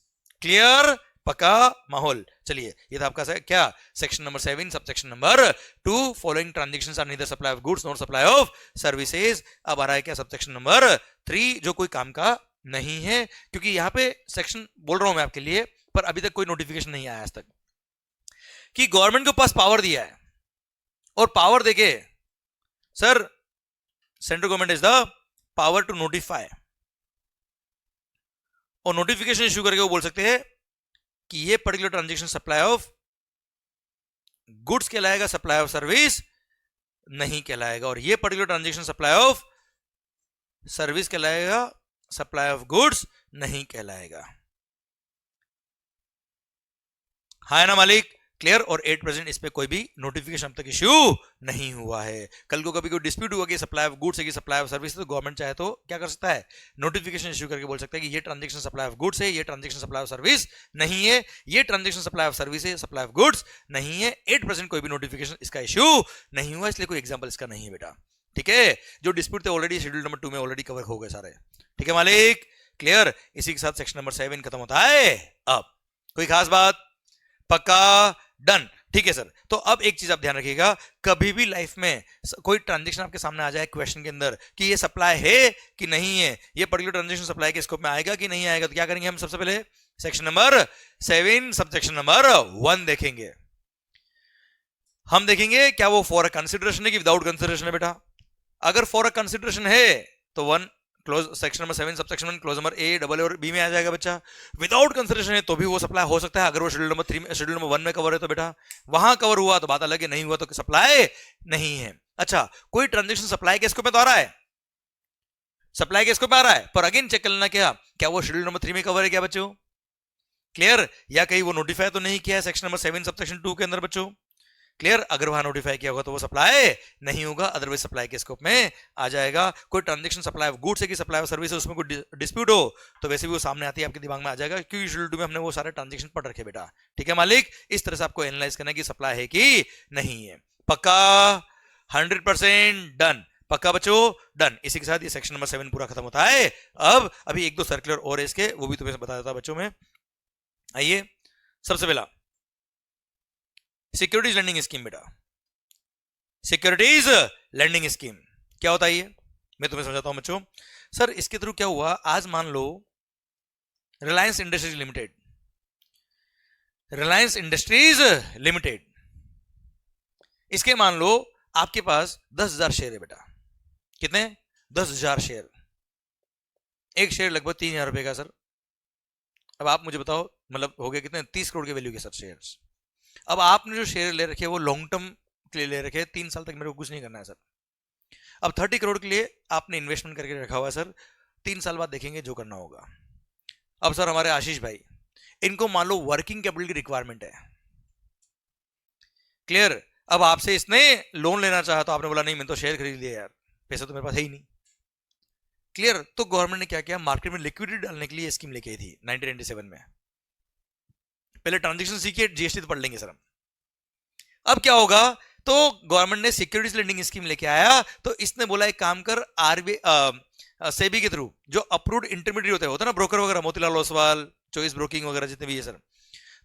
Clear? पक्का माहौल। चलिए ये था आपका क्या section number 7 subsection number 2, following transactions are neither supply of goods not supply of services. अब आ रहा है क्या सबसेक्शन नंबर 3, जो कोई काम का नहीं है, क्योंकि यहां पे सेक्शन बोल रहा हूं मैं आपके लिए, पर अभी तक कोई नोटिफिकेशन नहीं आया आज तक कि गवर्नमेंट के पास पावर दिया है और पावर देके sir central government is the power to notify, और नोटिफिकेशन इश्यू करके वो बोल सकते हैं कि ये particular transaction supply of goods कहलाएगा, सप्लाई ऑफ सर्विस नहीं कहलाएगा, और ये particular transaction supply of service कहलाएगा, सप्लाई ऑफ गुड्स नहीं कहलाएगा। हाँ है ना मालिक? क्लियर? और 8% इस पे कोई भी नोटिफिकेशन अब तक इश्यू नहीं हुआ है। कल को कभी कोई डिस्प्यूट हुआ कि सप्लाई ऑफ गुड्स है कि सप्लाई ऑफ सर्विस, तो गवर्नमेंट चाहे तो क्या कर सकता है? नोटिफिकेशन इश्यू करके बोल सकता है कि ये ट्रांजैक्शन सप्लाई ऑफ गुड्स है, ये ट्रांजैक्शन सप्लाई ऑफ सर्विस नहीं है, ये ट्रांजैक्शन सप्लाई ऑफ सर्विस है, सप्लाई ऑफ गुड्स नहीं है। 8% कोई भी नोटिफिकेशन इसका इश्यू नहीं हुआ, इसलिए कोई एग्जाम्पल इसका नहीं है बेटा। ठीक है? जो डिस्प्यूट थे ऑलरेडी शेड्यूल नंबर 2 में ऑलरेडी कवर हो गए सारे। ठीक है मालिक? क्लियर? इसी के साथ सेक्शन नंबर 7 खत्म होता है। अब कोई खास बात? पक्का? डन? ठीक है सर। तो अब एक चीज आप ध्यान रखिएगा, कभी भी लाइफ में कोई ट्रांजैक्शन आपके सामने आ जाए क्वेश्चन के अंदर कि ये सप्लाई है कि नहीं है, ये पर्टिकुलर ट्रांजैक्शन सप्लाई के स्कोप में आएगा कि नहीं आएगा, तो क्या करेंगे हम? सबसे पहले सेक्शन नंबर 7 सबसेक्शन नंबर 1 देखेंगे। हम देखेंगे क्या वो फॉर अ कंसिडरेशन है कि विदाउट कंसिडरेशन है बेटा। अगर फॉर अ कंसिडरेशन है तो 1 close, section number 7 subsection 1 close number A, double और B में आ जाएगा बच्चा। विदाउट कंसिडरेशन है तो भी वो सप्लाई हो सकता है, अगर वो शेड्यूल नंबर 3 में, शेड्यूल नंबर 1 में कवर है तो बेटा वहां कवर हुआ तो बात अलग है, नहीं हुआ तो सप्लाई नहीं है। अच्छा, कोई ट्रांजैक्शन सप्लाई के स्कोप में तो आ रहा है, सप्लाई के स्कोप में आ रहा है, पर अगेन चेक कर लेना क्या वो शेड्यूल नंबर 3 में कवर है क्या बच्चों? क्लियर? या कहीं वो नोटिफाई तो नहीं किया है सेक्शन नंबर 7 सबसेक्शन 2 के अंदर बच्चों? क्लियर? अगर वहां नोटिफाई किया होगा तो वो सप्लाई नहीं होगा, अदरवाइज सप्लाई के स्कोप में आ जाएगा। कोई ट्रांजैक्शन सप्लाई ऑफ गुड्स है कि सप्लाई ऑफ सर्विस है, उसमें कोई डिस्प्यूट हो तो वैसे भी वो सामने आती है, आपके दिमाग में आ जाएगा, क्योंकि शेड्यूल 2 में हमने वो सारे ट्रांजैक्शन पढ़ रखे बेटा। ठीक है मालिक? इस तरह से आपको एनालाइज करना है कि सप्लाई है कि नहीं है। पक्का? 100% डन? पक्का बच्चों? डन। इसी के साथ ये सेक्शन नंबर 7 पूरा खत्म होता है। अब अभी एक दो सर्कुलर और है इसके, वो भी तुम्हें बता देता बच्चों में। आइए, सबसे पहला सिक्योरिटीज लैंडिंग स्कीम। बेटा सिक्योरिटीज लैंडिंग स्कीम क्या होता है ये मैं तुम्हें समझाता हूं बच्चों। सर इसके थ्रू क्या हुआ, आज मान लो Reliance Industries Limited, Reliance Industries Limited, इसके मान लो आपके पास 10,000 शेयर है बेटा। कितने? 10,000 शेयर। एक शेयर लगभग 3,000 रुपए का सर। अब आप मुझे बताओ, मतलब हो गया कितने? 30 करोड़ के वैल्यू के सर शेयर्स। अब आपने जो शेयर ले रखे वो लॉन्ग टर्म के लिए ले रखे, 3 साल तक मेरे को कुछ नहीं करना है सर। अब 30 करोड़ के लिए आपने इन्वेस्टमेंट करके रखा हुआ है सर, 3 साल बाद देखेंगे जो करना होगा। अब सर हमारे आशीष भाई, इनको मान लो वर्किंग कैपिटल की रिक्वायरमेंट है, क्लियर। अब आपसे इसने लोन लेना चाहा तो आपने बोला नहीं मैंने तो शेयर खरीद लिया यार, पैसा तो मेरे पास है ही नहीं, क्लियर। तो गवर्नमेंट ने क्या किया, मार्केट में लिक्विडिटी डालने के लिए स्कीम लेके आई थी 1997 में। पहले ट्रांजेक्शन सीखिए, जीएसटी तो पढ़ लेंगे सर हम। अब क्या होगा, तो गवर्नमेंट ने सिक्योरिटीज लेंडिंग स्कीम लेके आया, तो इसने बोला एक काम कर, आरबीआई सेबी के थ्रू जो अप्रूव्ड इंटरमीडिएट होते हैं ना, ब्रोकर वगैरह, मोतीलाल ओसवाल, चॉइस ब्रोकिंग वगैरह जितने भी है सर,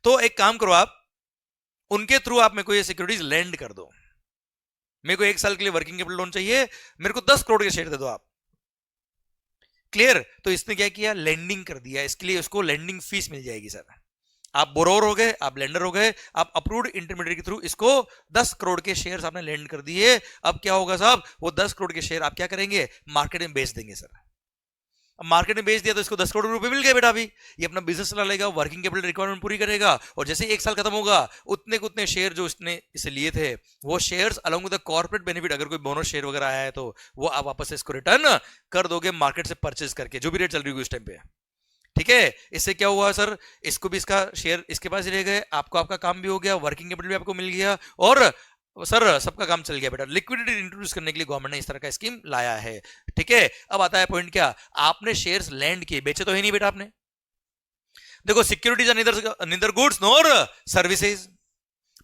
तो एक काम करो आप, उनके थ्रू आप मेरे को ये सिक्योरिटीज लैंड कर दो। मेरे को 1 साल के लिए वर्किंग कैपिटल लोन चाहिए, मेरे को 10 करोड़ के शेयर दे दो आप, क्लियर। तो इसने क्या किया, लैंडिंग कर दिया, इसके लिए उसको लैंडिंग फीस मिल जाएगी सर। आप बोरोवर हो गए, आप लेंडर हो गए, आप अप्रूव्ड इंटरमीडिएट के थ्रू इसको 10 करोड़ के शेयर्स आपने लैंड कर दिए। अब क्या होगा साहब, वो 10 करोड़ के शेयर आप क्या करेंगे, मार्केट में बेच देंगे सर। अब मार्केट में बेच दिया तो इसको 10 करोड़ रुपए मिल गए बेटा। अभी ये अपना बिजनेस चला लेगा, वर्किंग कैपिटल रिक्वायरमेंट पूरी करेगा, और जैसे 1 साल खत्म होगा उतने के उतने शेयर जो इसने इसे लिए थे, वो shares along with the corporate benefit, अगर कोई बोनस शेयर वगैरह आया है तो वो आप वापस से इसको रिटर्न कर दोगे मार्केट से परचेज करके, जो भी रेट चल रही होगी उस टाइम पे, ठीक है। इससे क्या हुआ सर, इसको भी इसका शेयर इसके पास ही रह गए, आपको आपका काम भी हो गया, वर्किंग कैपिटल भी आपको मिल गया, और सर सबका काम चल गया बेटा। लिक्विडिटी इंट्रोड्यूस करने के लिए गवर्नमेंट ने इस तरह का स्कीम लाया है, ठीक है। अब आता है पॉइंट, क्या आपने शेयर्स लैंड किए, बेचे तो है नहीं बेटा आपने। देखो securities are neither goods nor services,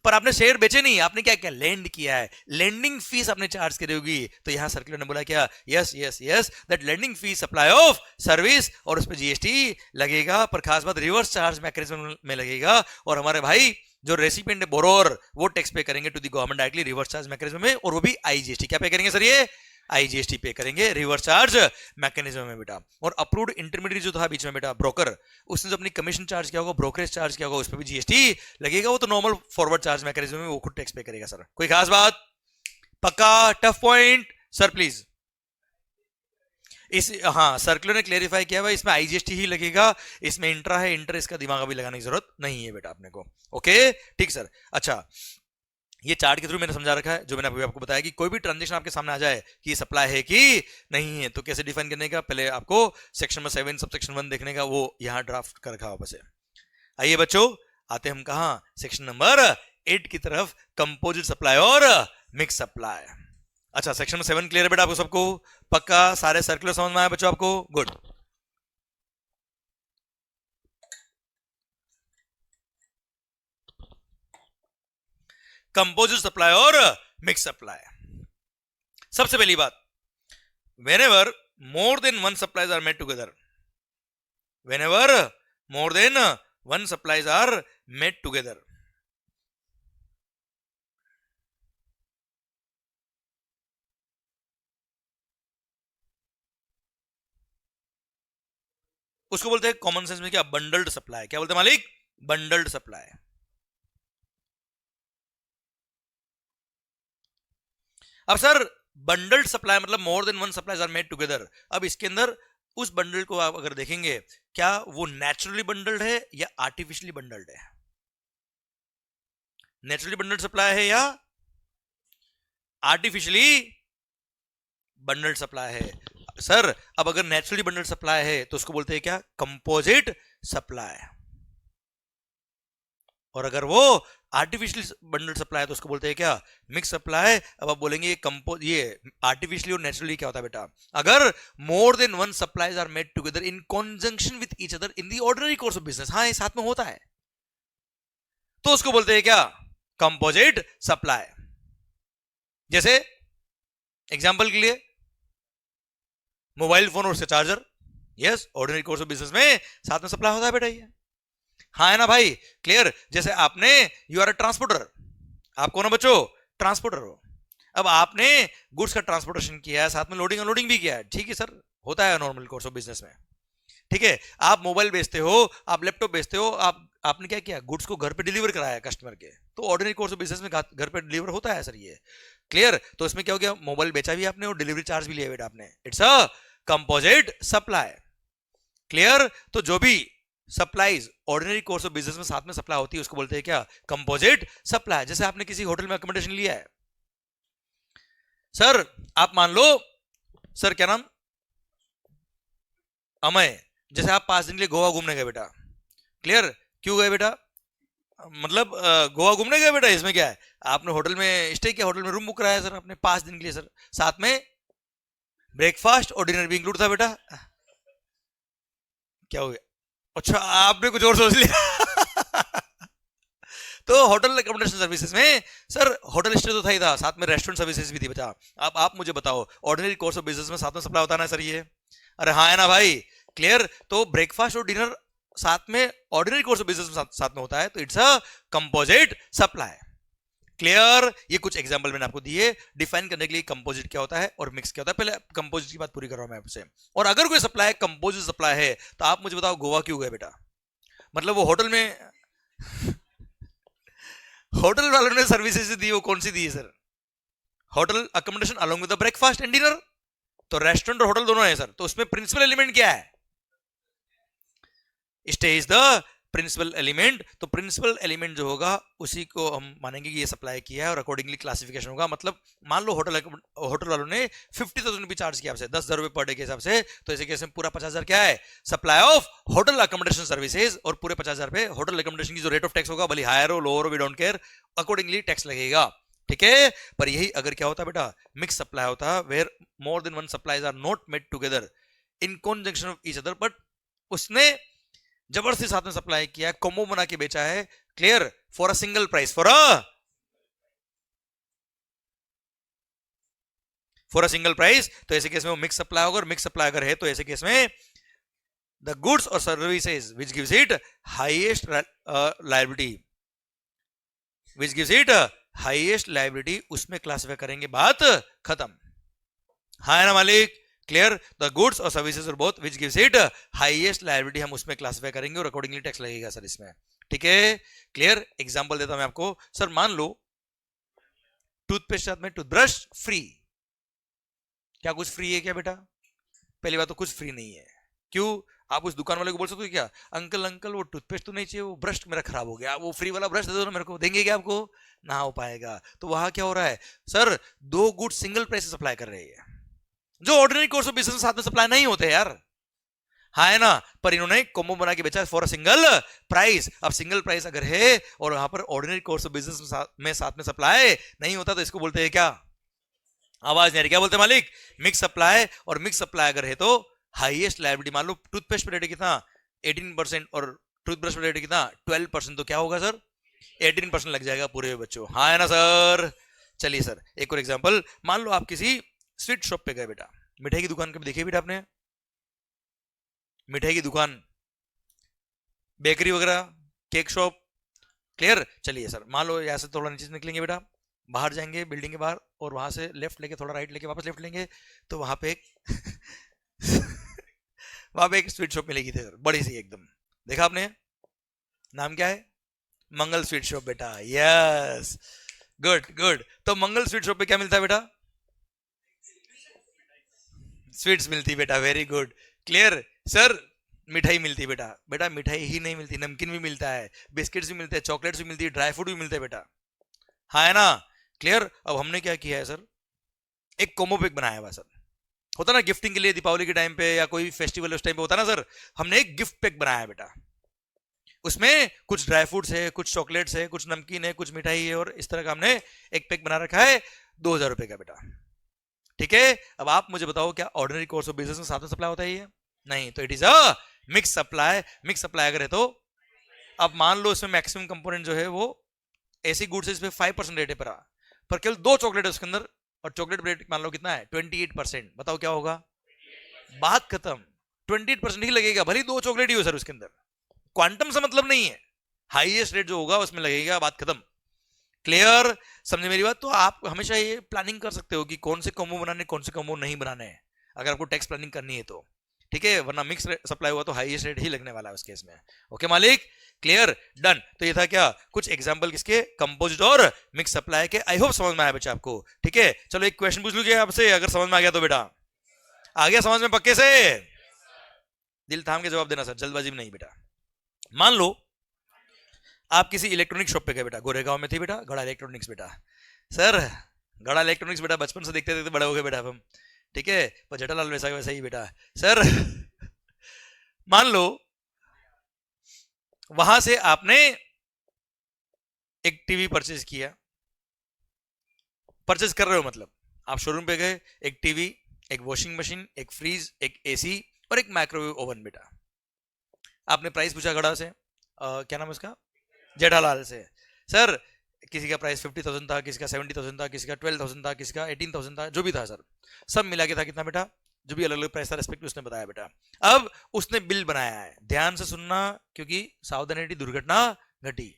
पर आपने शेयर बेचे नहीं, आपने क्या किया, लैंड किया है, लैंडिंग फीस आपने चार्ज करी होगी। तो यहां सर्कुलर ने बोला क्या, yes yes yes that landing fees supply of service, और उस पर जीएसटी लगेगा, पर खास बात रिवर्स चार्ज मैकेनिज्म में लगेगा, और हमारे भाई जो रेसिपिएंट है बोरोर, वो टैक्स पे करेंगे to the government directly reverse charge mechanism में, और वो भी आईजीएसटी। क्या पे करेंगे सर, ये आईजीएसटी पे करेंगे रिवर्स चार्ज मैकेनिज्म में बेटा। और अप्रूव्ड इंटरमीडिएट जो था बीच में बेटा, ब्रोकर, उसने जो अपनी कमीशन चार्ज किया होगा, ब्रोकरेज चार्ज किया होगा, उस पर भी जीएसटी लगेगा। वो तो नॉर्मल फॉरवर्ड चार्ज मैकेनिज्म में वो खुद टैक्स पे करेगा सर। कोई खास बात? पक्का? Tough point sir please. इस हाँ सर्कुलर ने क्लेरिफाई किया हुआ, इसमें आईजीएसटी ही लगेगा, इसमें इंट्रा है, इंटर इसका दिमाग अभी लगाने की जरूरत नहीं है बेटा अपने को। ओके ठीक सर। अच्छा ये चार्ट के थ्रू मैंने समझा रखा है, जो मैंने अभी आपको बताया कि कोई भी ट्रांजेक्शन आपके सामने आ जाए कि सप्लाई है कि नहीं है, तो कैसे डिफाइन करने का, पहले आपको सेक्शन नंबर 7 सबसेक्शन 1 देखने का, वो यहां ड्राफ्ट कर रखा वापस है। आइए बच्चों, आते हम कहां, सेक्शन नंबर 8 की तरफ, कंपोजिट सप्लाई और मिक्स सप्लाई। अच्छा सेक्शन नंबर 7 क्लियर है बेटा आपको सबको? पक्का सारे सर्कुलर समझ में आया बच्चों आपको? गुड। कंपोजिट सप्लाई और मिक्स सप्लाई। सबसे पहली बात, whenever more than one supplies are made together, whenever more than one supplies are made together, उसको बोलते हैं कॉमन सेंस में क्या, बंडल्ड सप्लाई। क्या बोलते हैं मालिक? Bundled supply. अब सर बंडल्ड सप्लाई मतलब more than one supplies are made together. अब इसके अंदर उस बंडल को आप अगर देखेंगे, क्या वो नेचुरली बंडल्ड है या आर्टिफिशियली बंडल्ड है? नेचुरली बंडल्ड सप्लाई है या आर्टिफिशियली बंडल्ड सप्लाई है? सर अब अगर नेचुरली बंडल्ड सप्लाई है तो उसको बोलते हैं क्या, कंपोजिट सप्लाई। और अगर वो आर्टिफिशियली बंडल सप्लाई है तो उसको बोलते हैं क्या, मिक्स सप्लाई। अब आप बोलेंगे ये आर्टिफिशियली और नेचुरली क्या होता है बेटा, अगर more than one supplies are made together in conjunction with each other in the ordinary course of business, हाँ ये साथ में होता है, तो उसको बोलते हैं क्या, कंपोजिट सप्लाई। जैसे एग्जांपल के लिए मोबाइल फोन और उसका charger, yes ordinary course of business में साथ में सप्लाई होता है बेटा ये। हाँ है ना भाई, क्लियर। जैसे आपने, यू आर अ ट्रांसपोर्टर, आप कौन हो बच्चों, ट्रांसपोर्टर हो। अब आपने गुड्स का ट्रांसपोर्टेशन किया है, साथ में लोडिंग अनलोडिंग भी किया है, ठीक है सर, होता है नॉर्मल कोर्स ऑफ बिजनेस में, ठीक है। आप मोबाइल बेचते हो, आप लैपटॉप बेचते हो, आपने क्या किया, गुड्स को घर पे डिलीवर कराया कस्टमर के, तो ऑर्डिनरी कोर्स ऑफ बिजनेस में घर पे डिलीवर होता है सर ये, क्लियर। तो इसमें क्या हो गया, मोबाइल बेचा भी आपने और डिलीवरी चार्ज भी लिया बेटा आपने, it's a composite supply, clear. तो जो भी supplies ordinary course of business में साथ में सप्लाई होती है उसको बोलते हैं क्या, कंपोजिट सप्लाई। जैसे आपने किसी होटल में अकोमोडेशन लिया है सर, आप मान लो सर क्या नाम, अमय, जैसे आप 5 दिन के लिए गोवा घूमने गए बेटा, क्लियर। क्यों गए बेटा, मतलब गोवा घूमने गए बेटा, इसमें क्या है, आपने होटल में स्टे किया, होटल में रूम बुक कराया सर आपने 5 दिन के लिए सर, साथ में ब्रेकफास्ट और डिनर भी इंक्लूड था बेटा। क्या हो गया, अच्छा आपने कुछ और सोच लिया तो होटल अकोमोडेशन सर्विसेज में सर होटल स्टे तो था ही था, साथ में रेस्टोरेंट सर्विसेज भी थी बेटा। अब आप मुझे बताओ, ऑर्डिनरी कोर्स ऑफ बिजनेस में साथ में सप्लाई होता है ना सर ये, अरे हाँ है ना भाई, क्लियर। तो ब्रेकफास्ट और डिनर साथ में ऑर्डिनरी कोर्स ऑफ बिजनेस में साथ में होता है, तो it's a composite supply, clear. ये कुछ एग्जांपल मैंने आपको दिए डिफाइन करने के लिए कंपोजिट क्या होता है और मिक्स क्या होता है। पहले कंपोजिट की बात पूरी कर रहा हूं मैं आपसे। और अगर कोई सप्लाई कंपोजिट सप्लाई है तो आप मुझे बताओ गोवा क्यों गए बेटा, मतलब वो होटल में होटल वालों ने सर्विसेज दी, वो कौन सी दी है sir, hotel accommodation along with the breakfast and dinner, तो रेस्टोरेंट और होटल दोनों है सर। तो उसमें प्रिंसिपल एलिमेंट क्या है, stay is the principal element. तो प्रिंसिपल एलिमेंट जो होगा उसी को हम मानेंगे कि ये सप्लाई किया है और अकॉर्डिंगली क्लासिफिकेशन होगा। मतलब मान लो होटल वालों ने 50,000 रुपये चार्ज किया आपसे 10,000 रुपये पर डे के हिसाब से, तो ऐसे केस में पूरा 50,000 क्या है, supply of hotel accommodation services, और पूरे 50,000 रुपये होटल अकोमोडेशन की जो रेट ऑफ टैक्स होगा, भले हायर हो लोअर हो, we don't care, accordingly tax लगेगा, ठीक है। पर यही अगर क्या होता बेटा, मिक्स सप्लाई होता है, where more than one supplies are not made together in conjunction of each other, but उसने जबरदस्ती साथ में सप्लाई किया, कॉम्बो बना के बेचा है, clear, for a single price, for a single price. तो ऐसे केस में वो मिक्स सप्लाई होगा, और मिक्स सप्लाई अगर है तो ऐसे केस में द गुड्स और services which gives it highest liability, which gives it highest liability, उसमें क्लासिफाई करेंगे, बात खत्म। हाँ है ना मालिक, क्लियर। द गुड्स और सर्विसेज और both which gives it highest liability हम उसमें क्लासिफाई करेंगे और अकॉर्डिंगली टैक्स लगेगा सर इसमें, ठीक है, क्लियर। एग्जांपल देता हूं मैं आपको, सर मान लो टूथपेस्ट साथ में टूथब्रश फ्री, क्या कुछ फ्री है क्या बेटा, पहली बात तो कुछ फ्री नहीं है। क्यों, आप उस दुकान वाले को बोल सकते हो क्या, अंकल अंकल वो टूथपेस्ट तो नहीं चाहिए, वो ब्रश मेरा खराब हो गया, वो फ्री वाला ब्रश दे दो ना मेरे को, देंगे क्या आपको, ना हो पाएगा। तो वहां क्या हो रहा है सर, दो गुड सिंगल प्राइस से सप्लाई कर रहे हैं, जो ऑर्डिनरी कोर्स ऑफ बिजनेस साथ में सप्लाई नहीं होते यार, हाँ है ना। पर इन्होंने कॉम्बो बना के बेचा फॉर अ सिंगल प्राइस। अब सिंगल प्राइस अगर है और वहां पर ऑर्डिनरी कोर्स ऑफ बिजनेस में साथ में सप्लाई नहीं होता, तो इसको बोलते हैं क्या, आवाज नहीं आ रही, क्या बोलते हैं मालिक, मिक्स सप्लाई। और मिक्स सप्लाई अगर है तो हाईएस्ट लायबिलिटी, मान लो टूथपेस्ट पे रेट कितना 18% और टूथब्रश पे रेट कितना 12%, तो क्या होगा सर 18% लग जाएगा पूरे बच्चों, हाँ है ना सर। चलिए सर एक और एग्जांपल, मान लो आप किसी स्वीट शॉप पे गए बेटा, मिठाई की दुकान कभी देखी बेटा आपने, मिठाई की दुकान, बेकरी वगैरह, केक शॉप, क्लियर। चलिए सर मान लो यहाँ से थोड़ा नीचे से निकलेंगे बेटा, बाहर जाएंगे बिल्डिंग के बाहर, और वहां से लेफ्ट लेके थोड़ा राइट लेके वापस लेफ्ट लेंगे, तो वहां पे एक वहां पे एक स्वीट शॉप मिलेगी थी सर, बड़ी सी एकदम, देखा आपने, नाम क्या है, मंगल स्वीट शॉप बेटा, यस, गुड गुड। तो मंगल स्वीट शॉप पे क्या मिलता है बेटा, स्वीट्स मिलती बेटा, वेरी गुड, क्लियर। सर मिठाई मिलती बेटा, बेटा मिठाई ही नहीं मिलती, नमकीन भी मिलता है, बिस्किट्स भी मिलते हैं, चॉकलेट्स भी मिलती है, ड्राई फ्रूट भी मिलते हैं बेटा, हाँ है ना, क्लियर। अब हमने क्या किया है सर, एक कॉम्बो पैक बनाया हुआ सर, होता ना गिफ्टिंग के लिए दीपावली के टाइम पे या कोई फेस्टिवल उस टाइम पे होता ना सर, हमने एक गिफ्ट पैक बनाया है बेटा, उसमें कुछ ड्राई फ्रूट्स है, कुछ चॉकलेट्स है, कुछ नमकीन है, कुछ मिठाई है, और इस तरह का हमने एक पैक बना रखा है 2,000 रुपए का बेटा, ठीक है। अब आप मुझे बताओ क्या ऑर्डिनरी कोर्स ऑफ बिजनेस में साथ में सप्लाई होता है ये, नहीं, तो it is a mix supply. Mix supply अगर है तो अब मान लो इसमें मैक्सिमम कंपोनेंट जो है वो ऐसी गुड्स है इस पे 5% रेट है पर केवल 2 चॉकलेट है उसके अंदर, और चॉकलेट रेट मान लो कितना है 28%, बताओ क्या होगा, बात खत्म। 28% ही लगेगा, भले 2 चॉकलेट ही हो सर उसके अंदर, क्वांटम से मतलब नहीं है, हाईएस्ट रेट जो होगा उसमें लगेगा, बात खत्म। क्लियर, समझे मेरी बात? तो आप हमेशा ये प्लानिंग कर सकते हो कि कौन से कॉम्बो बनाने, कौन से कॉम्बो नहीं बनाने हैं, अगर आपको टैक्स प्लानिंग करनी है तो, ठीक है, वरना मिक्स सप्लाई हुआ तो हाईएस्ट रेट ही लगने वाला है उस केस में। ओके मालिक, क्लियर, डन। तो ये था क्या, कुछ एग्जांपल किसके, कंपोजिट और मिक्स सप्लाई के। आई होप समझ में आया बच्चा आपको, ठीक है। चलो एक क्वेश्चन पूछ लीजिए आपसे, अगर समझ में आ गया तो बेटा, आ गया समझ में पक्के से? दिल थाम के जवाब देना सर, जल्दबाजी में नहीं बेटा। मान लो आप किसी इलेक्ट्रॉनिक शॉप पे गए बेटा, गोरेगांव में थी बेटा गड़ा इलेक्ट्रॉनिक्स बेटा। सर गड़ा इलेक्ट्रॉनिक्स बेटा बचपन से देखते देखते बड़े हो गए बेटा हम, ठीक है, पर जेठालाल वैसा वैसा ही बेटा। सर मान लो वहां से आपने एक टीवी परचेज किया, परचेज कर रहे हो मतलब आप शोरूम पे गए, एक टीवी, एक वॉशिंग मशीन, एक फ्रीज, एक एसी और एक माइक्रोवेव ओवन बेटा। आपने प्राइस पूछा गड़ा से, क्या नाम है उसका, जेठालाल से। सर किसी का प्राइस 50,000 था, किसी का 70,000 था, किसी का 12,000 था, किसी का 18,000 था, जो भी था सर, सब मिला के था कितना बेटा, जो भी अलग अलग प्राइस था रेस्पेक्ट उसने बताया बेटा। अब उसने बिल बनाया है, ध्यान से सुनना क्योंकि सावधानी दुर्घटना घटी।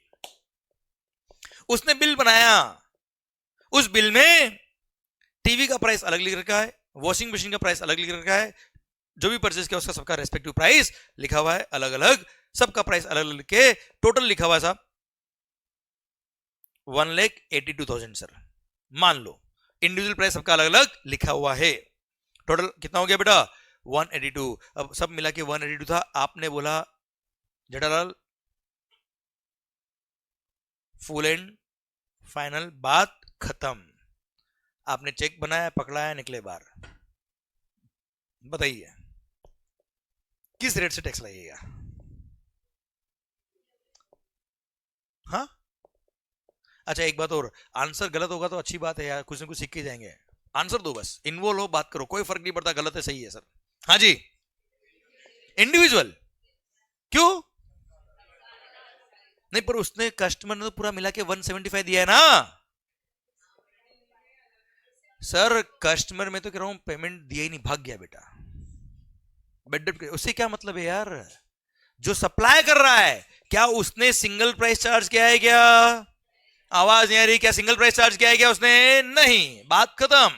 उसने बिल बनाया, उस बिल में टीवी का प्राइस अलग लिख रखा है, वॉशिंग मशीन का प्राइस अलग लिख रखा है, जो भी परचेज किया उसका सबका रेस्पेक्टिव प्राइस लिखा हुआ है अलग अलग, सबका प्राइस अलग अलग लिख के टोटल लिखा हुआ है साहब 1,82,000 सर। मान लो इंडिविजुअल प्राइस सबका अलग अलग लिखा हुआ है, टोटल कितना हो गया बेटा 182। अब सब मिला के 182 था, आपने बोला जेठालाल फुल एंड फाइनल, बात खत्म। आपने चेक बनाया, पकड़ाया, निकले बाहर। बताइए किस रेट से टैक्स लगेगा? हाँ अच्छा एक बात और, आंसर गलत होगा तो अच्छी बात है यार, कुछ ना कुछ सीख के जाएंगे। आंसर दो बस, इन्वॉल्व हो, बात करो, कोई फर्क नहीं पड़ता गलत है सही है सर। हाँ जी, इंडिविजुअल क्यों नहीं, पर उसने कस्टमर ने तो पूरा मिला के 175 दिया है ना सर। कस्टमर में तो कह रहा हूं पेमेंट दिया ही नहीं, भाग गया बेटा, बेड डेट, उससे क्या मतलब है यार? जो सप्लाई कर रहा है क्या उसने सिंगल प्राइस चार्ज किया है क्या? आवाज नहीं आ रही, क्या सिंगल प्राइस चार्ज किया है क्या उसने? नहीं, बात खत्म।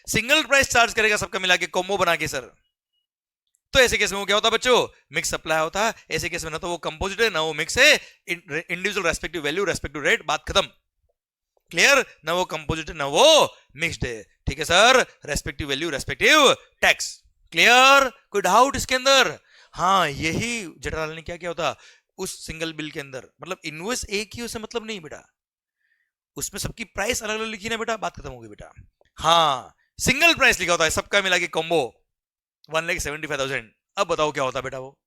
सिंगल प्राइस चार्ज करेगा सबका मिला के कॉम्बो बना के सर, तो ऐसे केस में वो क्या होता है बच्चों, मिक्स सप्लाई होता है। ऐसे केस में ना तो वो कंपोजिट है ना वो मिक्स है, individual respective value respective rate, बात खत्म। क्लियर, ना वो कंपोजिट है ना वो मिक्स्ड है, ठीक है sir, respective value respective tax. Clear, कोई डाउट इसके अंदर? हाँ यही जेठालाल ने क्या किया होता उस सिंगल बिल के अंदर, मतलब इनवॉइस एक ही, उससे मतलब नहीं बेटा, उसमें सबकी प्राइस अलग अलग लिखी ना बेटा, बात खत्म हो गई बेटा। हाँ सिंगल प्राइस लिखा होता है सबका मिला के कॉम्बो 1,75,000। अब बताओ क्या होता बेटा, वो